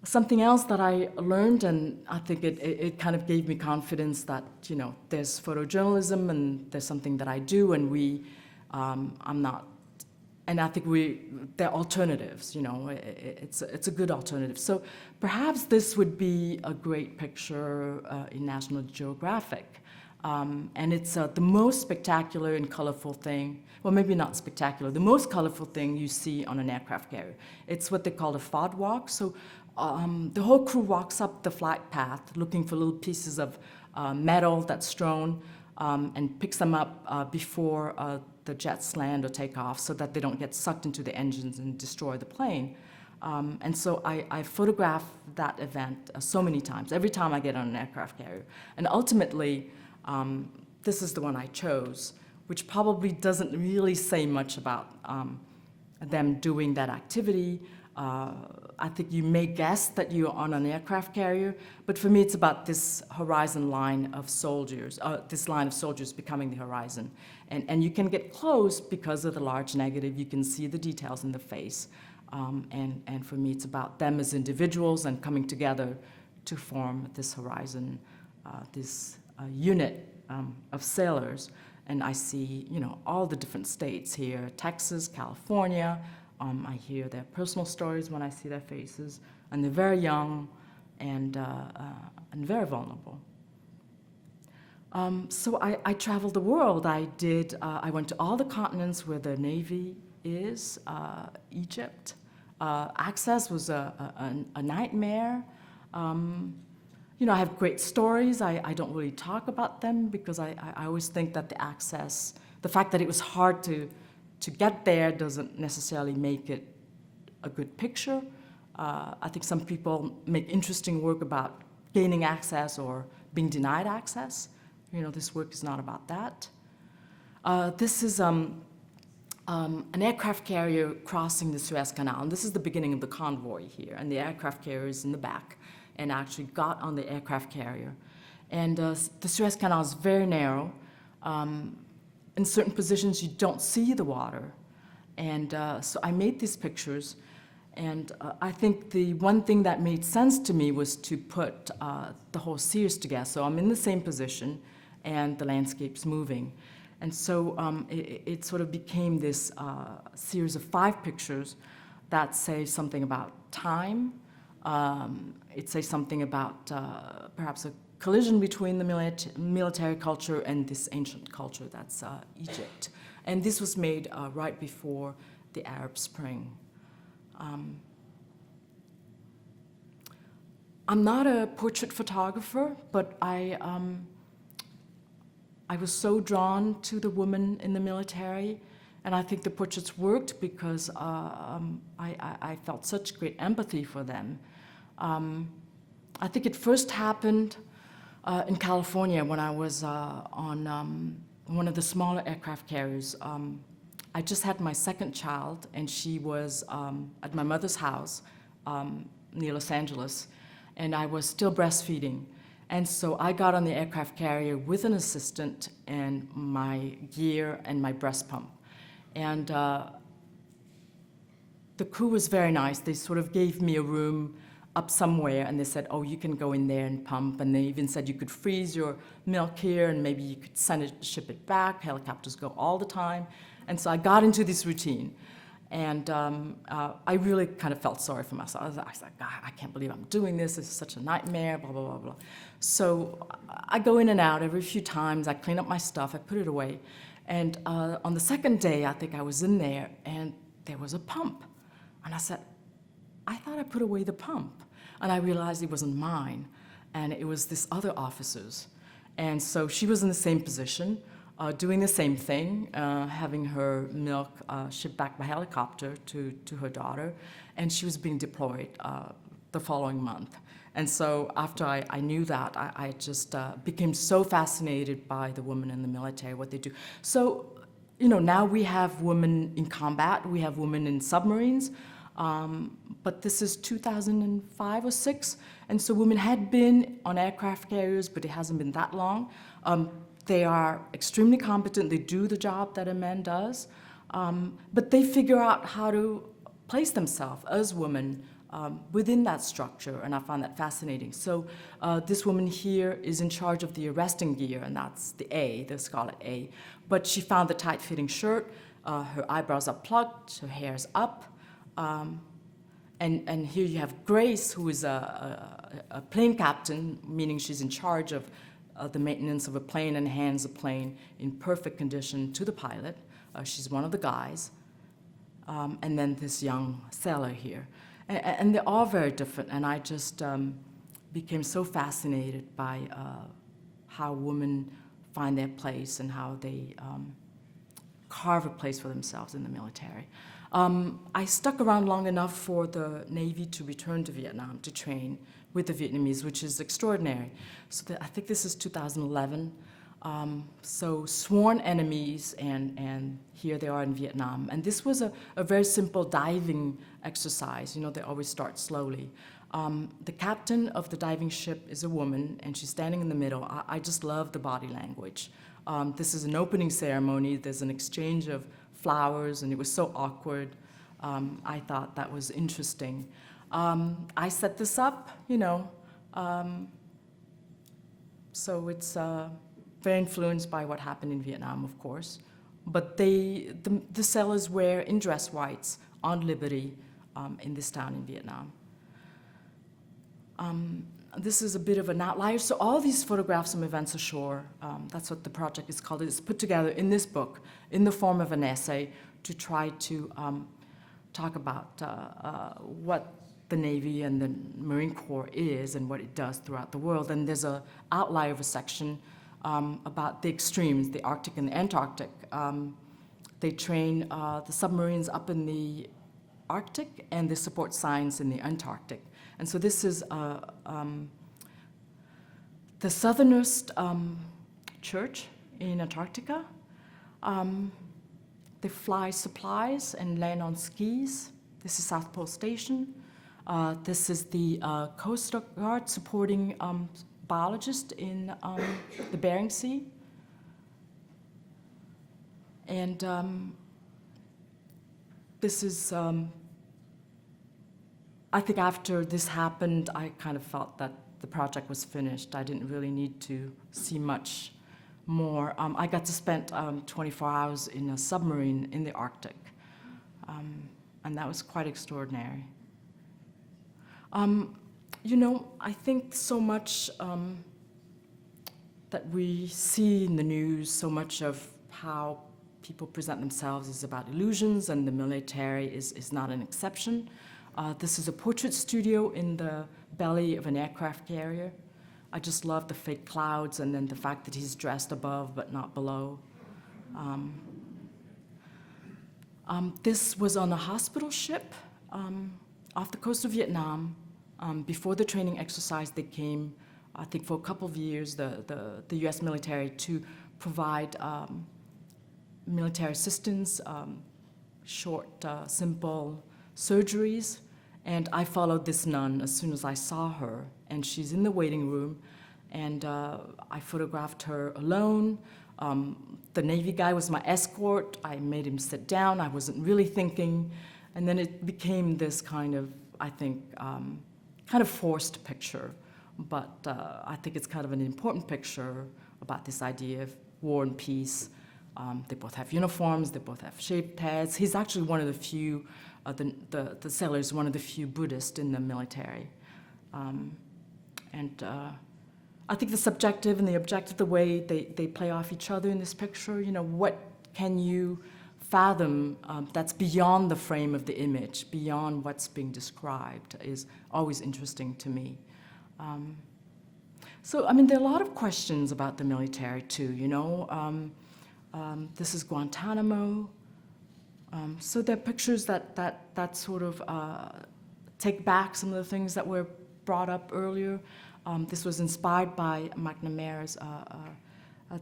Something else that I learned, and I think it kind of gave me confidence that, you know, there's photojournalism and there's something that I do, and I'm not, and I think they're alternatives, you know, it's a good alternative. So perhaps this would be a great picture in National Geographic. And it's the most spectacular and colorful thing, well, maybe not spectacular, the most colorful thing you see on an aircraft carrier. It's what they call a FOD walk. So the whole crew walks up the flight path looking for little pieces of metal that's strewn and picks them up before the jets land or take off so that they don't get sucked into the engines and destroy the plane. And so I photograph that event so many times, every time I get on an aircraft carrier. And ultimately, this is the one I chose, which probably doesn't really say much about them doing that activity. I think you may guess that you're on an aircraft carrier, but for me it's about this horizon line of soldiers, this line of soldiers becoming the horizon. And you can get close because of the large negative. You can see the details in the face. And for me it's about them as individuals and coming together to form this horizon, this unit of sailors. And I see, you know, all the different states here, Texas, California. I hear their personal stories when I see their faces, and they're very young and very vulnerable. So I traveled the world. I went to all the continents where the Navy is, Egypt. Access was a nightmare. You know, I have great stories. I don't really talk about them because I always think that the access, the fact that it was hard to get there doesn't necessarily make it a good picture. I think some people make interesting work about gaining access or being denied access. You know, this work is not about that. This is an aircraft carrier crossing the Suez Canal, and this is the beginning of the convoy here, and the aircraft carrier is in the back, and actually got on the aircraft carrier. And the Suez Canal is very narrow. In certain positions, you don't see the water. And so I made these pictures, and I think the one thing that made sense to me was to put the whole series together. So I'm in the same position, and the landscape's moving. And so it sort of became this series of 5 pictures that say something about time. It says something about perhaps a collision between the military culture and this ancient culture that's Egypt. And this was made right before the Arab Spring. I'm not a portrait photographer, but I was so drawn to the women in the military, and I think the portraits worked because I felt such great empathy for them. I think it first happened in California when I was on one of the smaller aircraft carriers. I just had my second child, and she was at my mother's house near Los Angeles, and I was still breastfeeding. And so I got on the aircraft carrier with an assistant and my gear and my breast pump. And the crew was very nice. They sort of gave me a room up somewhere, and they said, oh, you can go in there and pump. And they even said you could freeze your milk here, and maybe you could send it, ship it back. Helicopters go all the time. And so I got into this routine. And I really kind of felt sorry for myself. I was like, God, I can't believe I'm doing this. This is such a nightmare, blah, blah, blah, blah. So I go in and out every few times. I clean up my stuff. I put it away. And on the second day, I think I was in there, and there was a pump. And I said, I thought I put away the pump. And I realized it wasn't mine, and it was this other officer's. And so she was in the same position, doing the same thing, having her milk shipped back by helicopter to her daughter, and she was being deployed the following month. And so after I knew that, I just became so fascinated by the women in the military, what they do. So, you know, now we have women in combat, we have women in submarines, but this is 2005 or 6, and so women had been on aircraft carriers, but it hasn't been that long. They are extremely competent. They do the job that a man does, but they figure out how to place themselves as women within that structure, and I find that fascinating. So this woman here is in charge of the arresting gear, and that's the A, the Scarlet A. But she found the tight-fitting shirt, her eyebrows are plucked, her hair's up, and here you have Grace, who is a plane captain, meaning she's in charge of the maintenance of a plane and hands a plane in perfect condition to the pilot. She's one of the guys. And then this young sailor here. And they're all very different, and I just became so fascinated by how women find their place and how they carve a place for themselves in the military. I stuck around long enough for the Navy to return to Vietnam to train with the Vietnamese, which is extraordinary. So I think this is 2011. So sworn enemies, and here they are in Vietnam. And this was a very simple diving exercise. You know, they always start slowly. The captain of the diving ship is a woman, and she's standing in the middle. I just love the body language. This is an opening ceremony. There's an exchange of flowers, and it was so awkward. I thought that was interesting. I set this up, you know, so it's very influenced by what happened in Vietnam, of course. But the sailors wear in dress whites on liberty in this town in Vietnam. This is a bit of an outlier. So all these photographs from events ashore, that's what the project is called. It's put together in this book in the form of an essay to try to talk about what the Navy and the Marine Corps is and what it does throughout the world. And there's an outlier of a section about the extremes, the Arctic and the Antarctic. They train the submarines up in the Arctic, and they support science in the Antarctic. And so this is the southernmost church in Antarctica. They fly supplies and land on skis. This is South Pole Station. This is the Coast Guard supporting biologists in the Bering Sea. And this is, I think after this happened, I kind of felt that the project was finished. I didn't really need to see much more. I got to spend 24 hours in a submarine in the Arctic, and that was quite extraordinary. You know, I think so much that we see in the news, so much of how people present themselves is about illusions, and the military is not an exception. This is a portrait studio in the belly of an aircraft carrier. I just love the fake clouds and then the fact that he's dressed above but not below. This was on a hospital ship off the coast of Vietnam. Before the training exercise, they came, I think for a couple of years, the US military to provide military assistance, short, simple surgeries. And I followed this nun as soon as I saw her. And she's in the waiting room. And I photographed her alone. The Navy guy was my escort. I made him sit down. I wasn't really thinking. And then it became this kind of, I think, kind of forced picture. But I think it's kind of an important picture about this idea of war and peace. They both have uniforms. They both have shaved heads. He's actually one of the few, the sailor is one of the few Buddhists in the military. I think the subjective and the objective, the way they play off each other in this picture, you know, what can you fathom that's beyond the frame of the image, beyond what's being described, is always interesting to me. So, I mean, there are a lot of questions about the military, too, you know. This is Guantanamo. So there are pictures that sort of take back some of the things that were brought up earlier. This was inspired by McNamara's,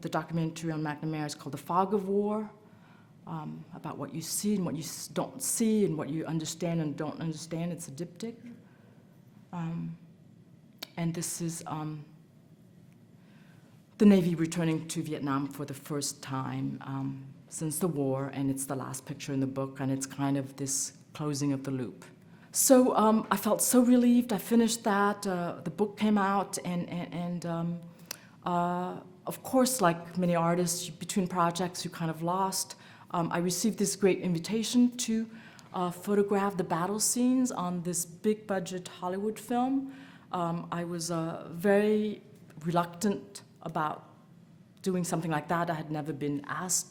the documentary on McNamara is called The Fog of War, about what you see and what you don't see and what you understand and don't understand. It's a diptych. And this is the Navy returning to Vietnam for the first time since the war, and it's the last picture in the book, and it's kind of this closing of the loop. So I felt so relieved. I finished that. The book came out, and of course, like many artists, between projects, you kind of lost. I received this great invitation to photograph the battle scenes on this big-budget Hollywood film. I was very reluctant about doing something like that. I had never been asked.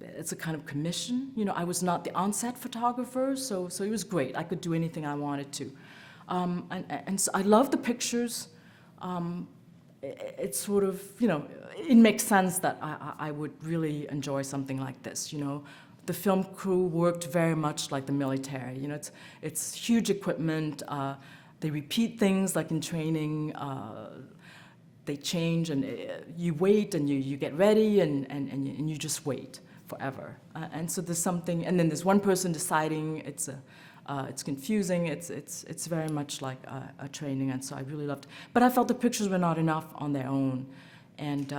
It's a kind of commission. You know, I was not the on-set photographer, so it was great. I could do anything I wanted to. And so I love the pictures. It's sort of, you know, it makes sense that I would really enjoy something like this, you know. The film crew worked very much like the military. You know, it's huge equipment. They repeat things like in training. They change, and you wait, and you get ready, and you just wait forever. And so there's something, and then there's one person deciding. It's confusing. It's very much like a training, and so I really loved. But I felt the pictures were not enough on their own, and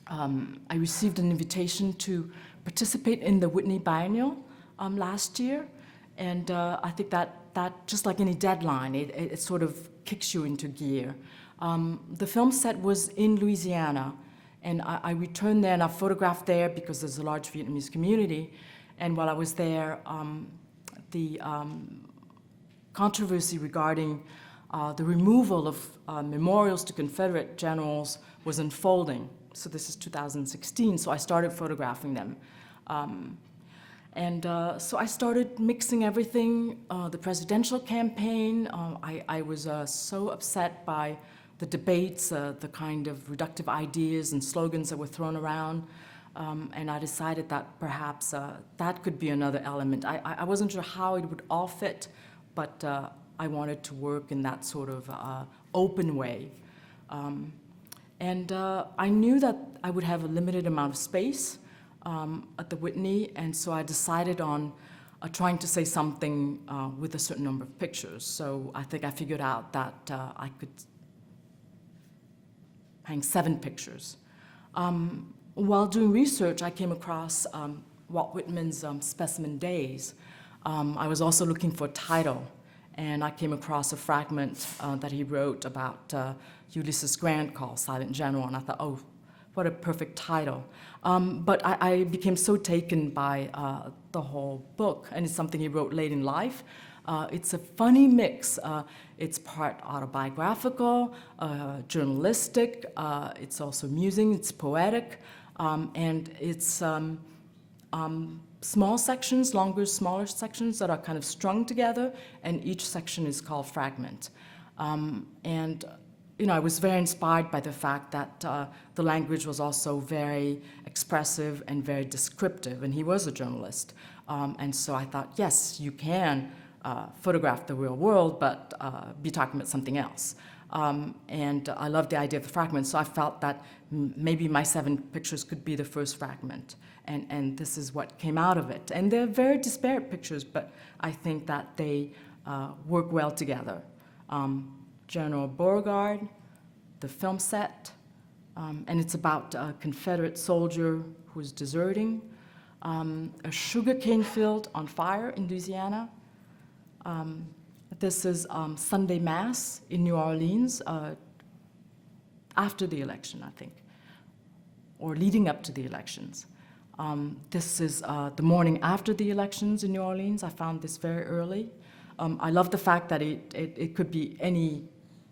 I received an invitation to participate in the Whitney Biennial last year, and I think that just like any deadline, it sort of kicks you into gear. The film set was in Louisiana, and I returned there, and I photographed there because there's a large Vietnamese community. And while I was there, the controversy regarding the removal of memorials to Confederate generals was unfolding. So this is 2016, so I started photographing them. So I started mixing everything, the presidential campaign. I was so upset by the debates, the kind of reductive ideas and slogans that were thrown around. And I decided that perhaps that could be another element. I wasn't sure how it would all fit, but I wanted to work in that sort of open way. I knew that I would have a limited amount of space at the Whitney, and so I decided on trying to say something with a certain number of pictures. So I think I figured out that I could hang 7 pictures. While doing research, I came across Walt Whitman's Specimen Days. I was also looking for a title, and I came across a fragment that he wrote about Ulysses Grant called Silent General, and I thought, oh, what a perfect title. But I became so taken by the whole book, and it's something he wrote late in life. It's a funny mix. It's part autobiographical, journalistic, it's also amusing, it's poetic, and it's small sections, longer, smaller sections that are kind of strung together, and each section is called Fragment. And I was very inspired by the fact that the language was also very expressive and very descriptive, and he was a journalist. And so I thought, yes, you can photograph the real world, but be talking about something else. And I loved the idea of the fragment, so I felt that maybe my 7 pictures could be the first fragment, and this is what came out of it. And they're very disparate pictures, but I think that they work well together. General Beauregard, the film set, and it's about a Confederate soldier who's deserting, a sugarcane field on fire in Louisiana. This is Sunday Mass in New Orleans after the election, I think, or leading up to the elections. This is the morning after the elections in New Orleans. I found this very early. I love the fact that it could be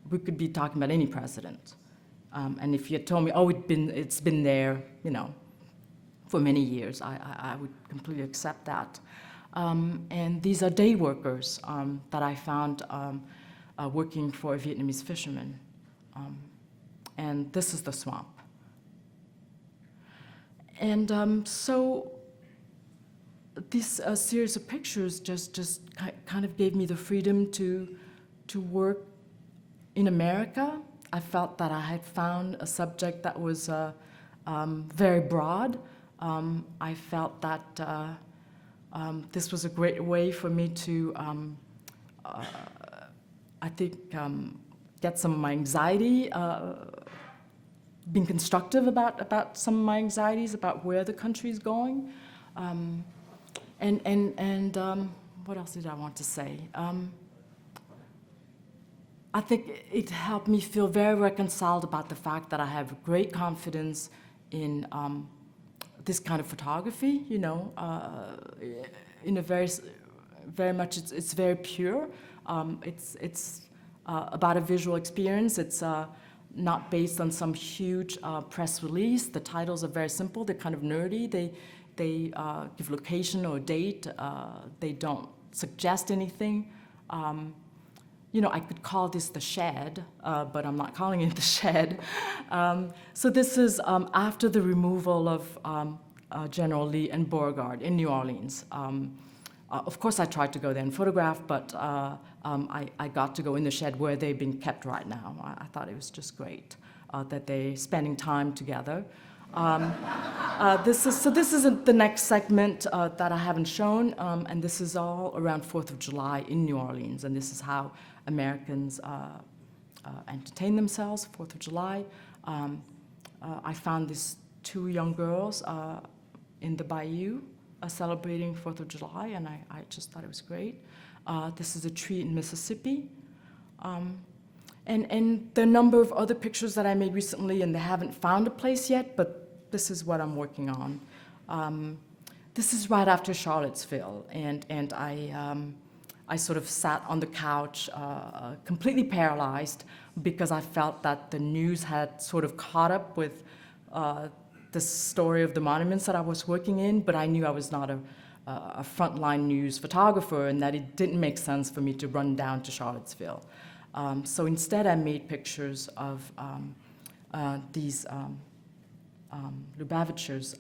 we could be talking about any president. And if you had told me, oh, it's been there, for many years, I would completely accept that. And these are day workers that I found working for a Vietnamese fisherman. And this is the swamp. And so this series of pictures just kind of gave me the freedom to work in America. I felt that I had found a subject that was very broad. I felt that this was a great way for me to, I think, get some of my anxiety, being constructive about some of my anxieties about where the country is going. And what else did I want to say? I think it helped me feel very reconciled about the fact that I have great confidence in this kind of photography, in a very much, it's very pure. It's about a visual experience. It's not based on some huge press release. The titles are very simple. They're kind of nerdy. They give location or date. They don't suggest anything. I could call this the shed, but I'm not calling it the shed. So this is after the removal of General Lee and Beauregard in New Orleans. Of course, I tried to go there and photograph, but I got to go in the shed where they're being kept right now. I thought it was just great that they're spending time together. This is the next segment that I haven't shown, and this is all around 4th of July in New Orleans, and this is how Americans entertain themselves, 4th of July. I found these 2 young girls in the bayou celebrating 4th of July, and I just thought it was great. This is a tree in Mississippi. And there are a number of other pictures that I made recently, and they haven't found a place yet, but this is what I'm working on. This is right after Charlottesville, and I sort of sat on the couch, completely paralyzed, because I felt that the news had sort of caught up with the story of the monuments that I was working in, but I knew I was not a frontline news photographer, and that it didn't make sense for me to run down to Charlottesville. So instead, I made pictures of these Lubavitchers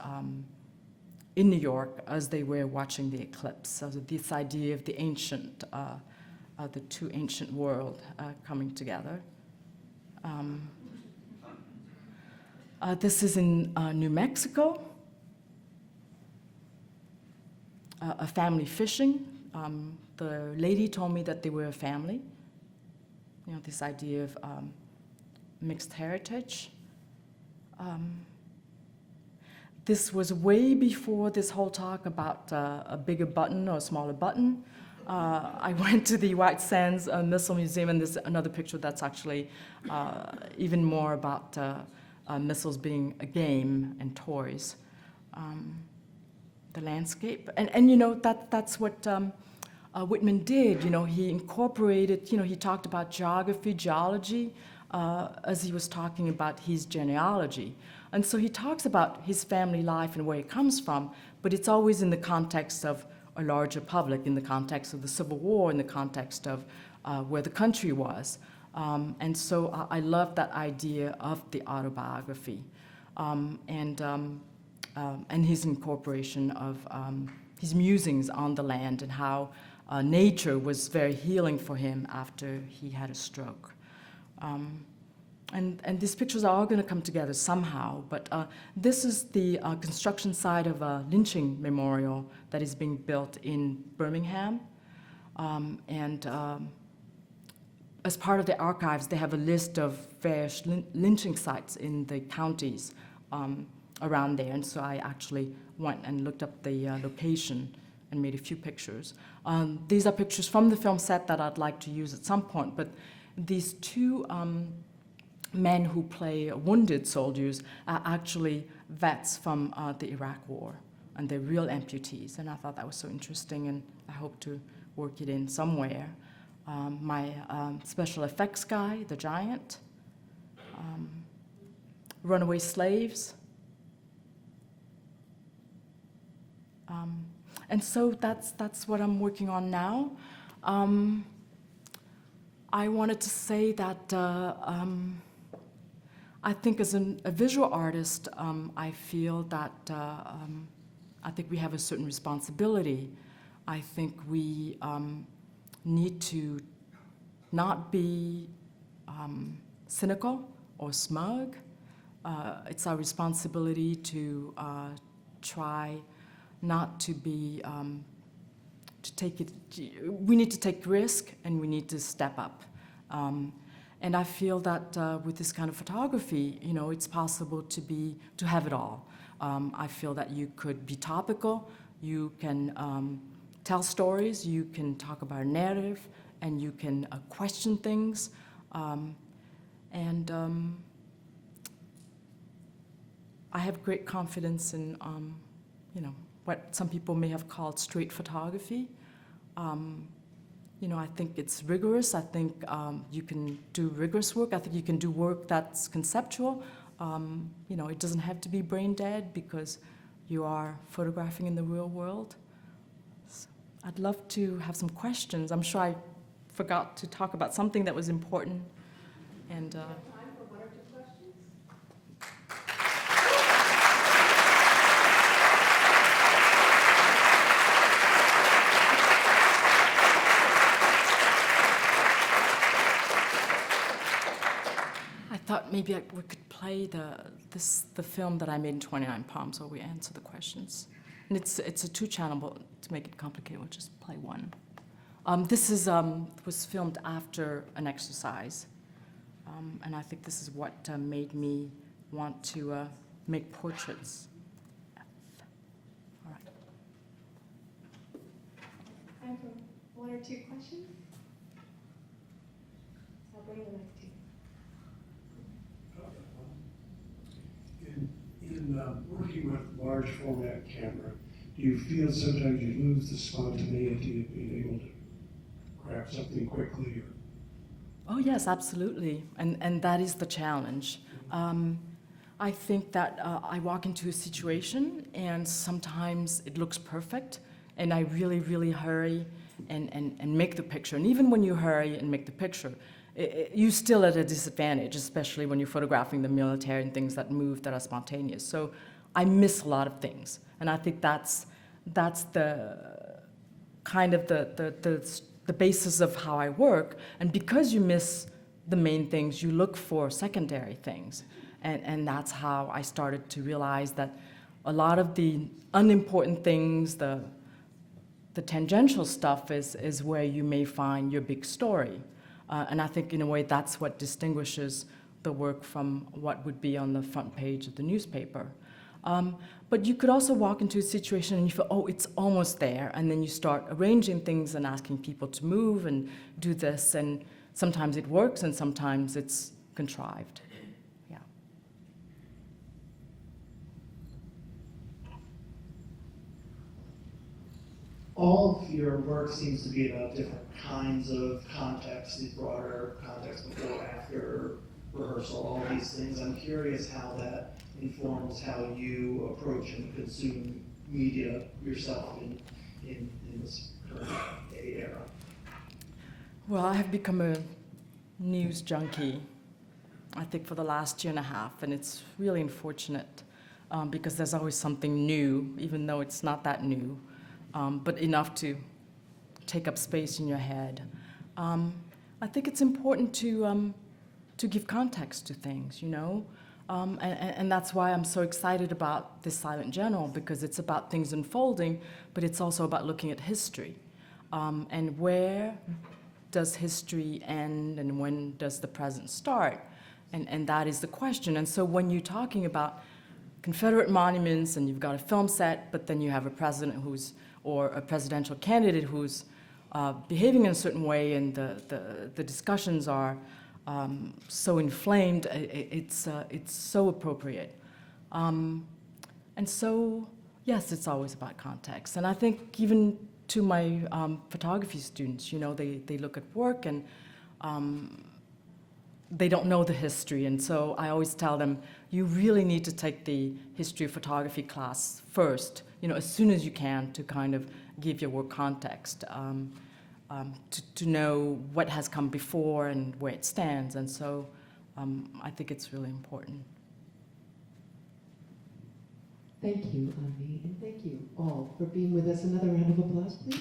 in New York as they were watching the eclipse. So this idea of the ancient, the 2 ancient world coming together. This is in New Mexico, a family fishing. The lady told me that they were a family. This idea of mixed heritage. This was way before this whole talk about a bigger button or a smaller button. I went to the White Sands Missile Museum, and there's another picture that's actually even more about missiles being a game and toys. The landscape, and you know, that's what Whitman did. You know, he incorporated, you know, he talked about geography, geology, as he was talking about his genealogy. And so he talks about his family life and where he comes from, but it's always in the context of a larger public, in the context of the Civil War, in the context of where the country was. And so I love that idea of the autobiography, and his incorporation of his musings on the land and how nature was very healing for him after he had a stroke. And these pictures are all going to come together somehow, but this is the construction site of a lynching memorial that is being built in Birmingham. As part of the archives, they have a list of various lynching sites in the counties around there, and so I actually went and looked up the location and made a few pictures. These are pictures from the film set that I'd like to use at some point, but these two men who play wounded soldiers are actually vets from the Iraq War, and they're real amputees, and I thought that was so interesting, and I hope to work it in somewhere. My special effects guy, the giant, runaway slaves. And so that's what I'm working on now. I wanted to say that I think as a visual artist, I feel that I think we have a certain responsibility. I think we need to not be cynical or smug. It's our responsibility to try not to be, we need to take risk and we need to step up. And I feel that with this kind of photography, you know, it's possible to have it all. I feel that you could be topical, you can tell stories, you can talk about a narrative, and you can question things. I have great confidence in, you know, what some people may have called straight photography. You know, I think it's rigorous. I think you can do rigorous work. I think you can do work that's conceptual. You know, it doesn't have to be brain dead because you are photographing in the real world. So I'd love to have some questions. I'm sure I forgot to talk about something that was important. And Time for one or two questions? I thought maybe we could play the film that I made in 29 Palms, where we answer the questions. And it's a two-channel, but to make it complicated, we'll just play one. This was filmed after an exercise, and I think this is what made me want to make portraits. All right. Time for one or two questions. I'll bring the mic to you. In working with large format camera, do you feel sometimes you lose the spontaneity of being able to grab something quickly? Oh yes, absolutely, and that is the challenge. I think that I walk into a situation and sometimes it looks perfect, and I really, really hurry and make the picture. And even when you hurry and make the picture, you're still at a disadvantage, especially when you're photographing the military and things that move that are spontaneous. So I miss a lot of things, and I think that's the kind of the basis of how I work. And because you miss the main things, you look for secondary things, and that's how I started to realize that a lot of the unimportant things, the tangential stuff, is where you may find your big story. And I think, in a way, that's what distinguishes the work from what would be on the front page of the newspaper. But you could also walk into a situation and you feel, oh, it's almost there, and then you start arranging things and asking people to move and do this, and sometimes it works and sometimes it's contrived. Yeah. All of your work seems to be about different kinds of context, the broader context before, after, rehearsal, all these things. I'm curious how that informs how you approach and consume media yourself in this current day era. Well, I have become a news junkie, I think, for the last year and a half, and it's really unfortunate because there's always something new, even though it's not that new, but enough to take up space in your head. I think it's important to give context to things, you know? And that's why I'm so excited about this silent journal, because it's about things unfolding, but it's also about looking at history. And where does history end and when does the present start? And that is the question. And so when you're talking about Confederate monuments and you've got a film set, but then you have a president or a presidential candidate who's behaving in a certain way, and the discussions are so inflamed, it's so appropriate. And so, yes, it's always about context. And I think even to my photography students, you know, they look at work and they don't know the history. And so I always tell them, you really need to take the history of photography class first, you know, as soon as you can, to kind of give your work context. To know what has come before and where it stands. And so I think it's really important. Thank you, Anvi, and thank you all for being with us. Another round of applause, please.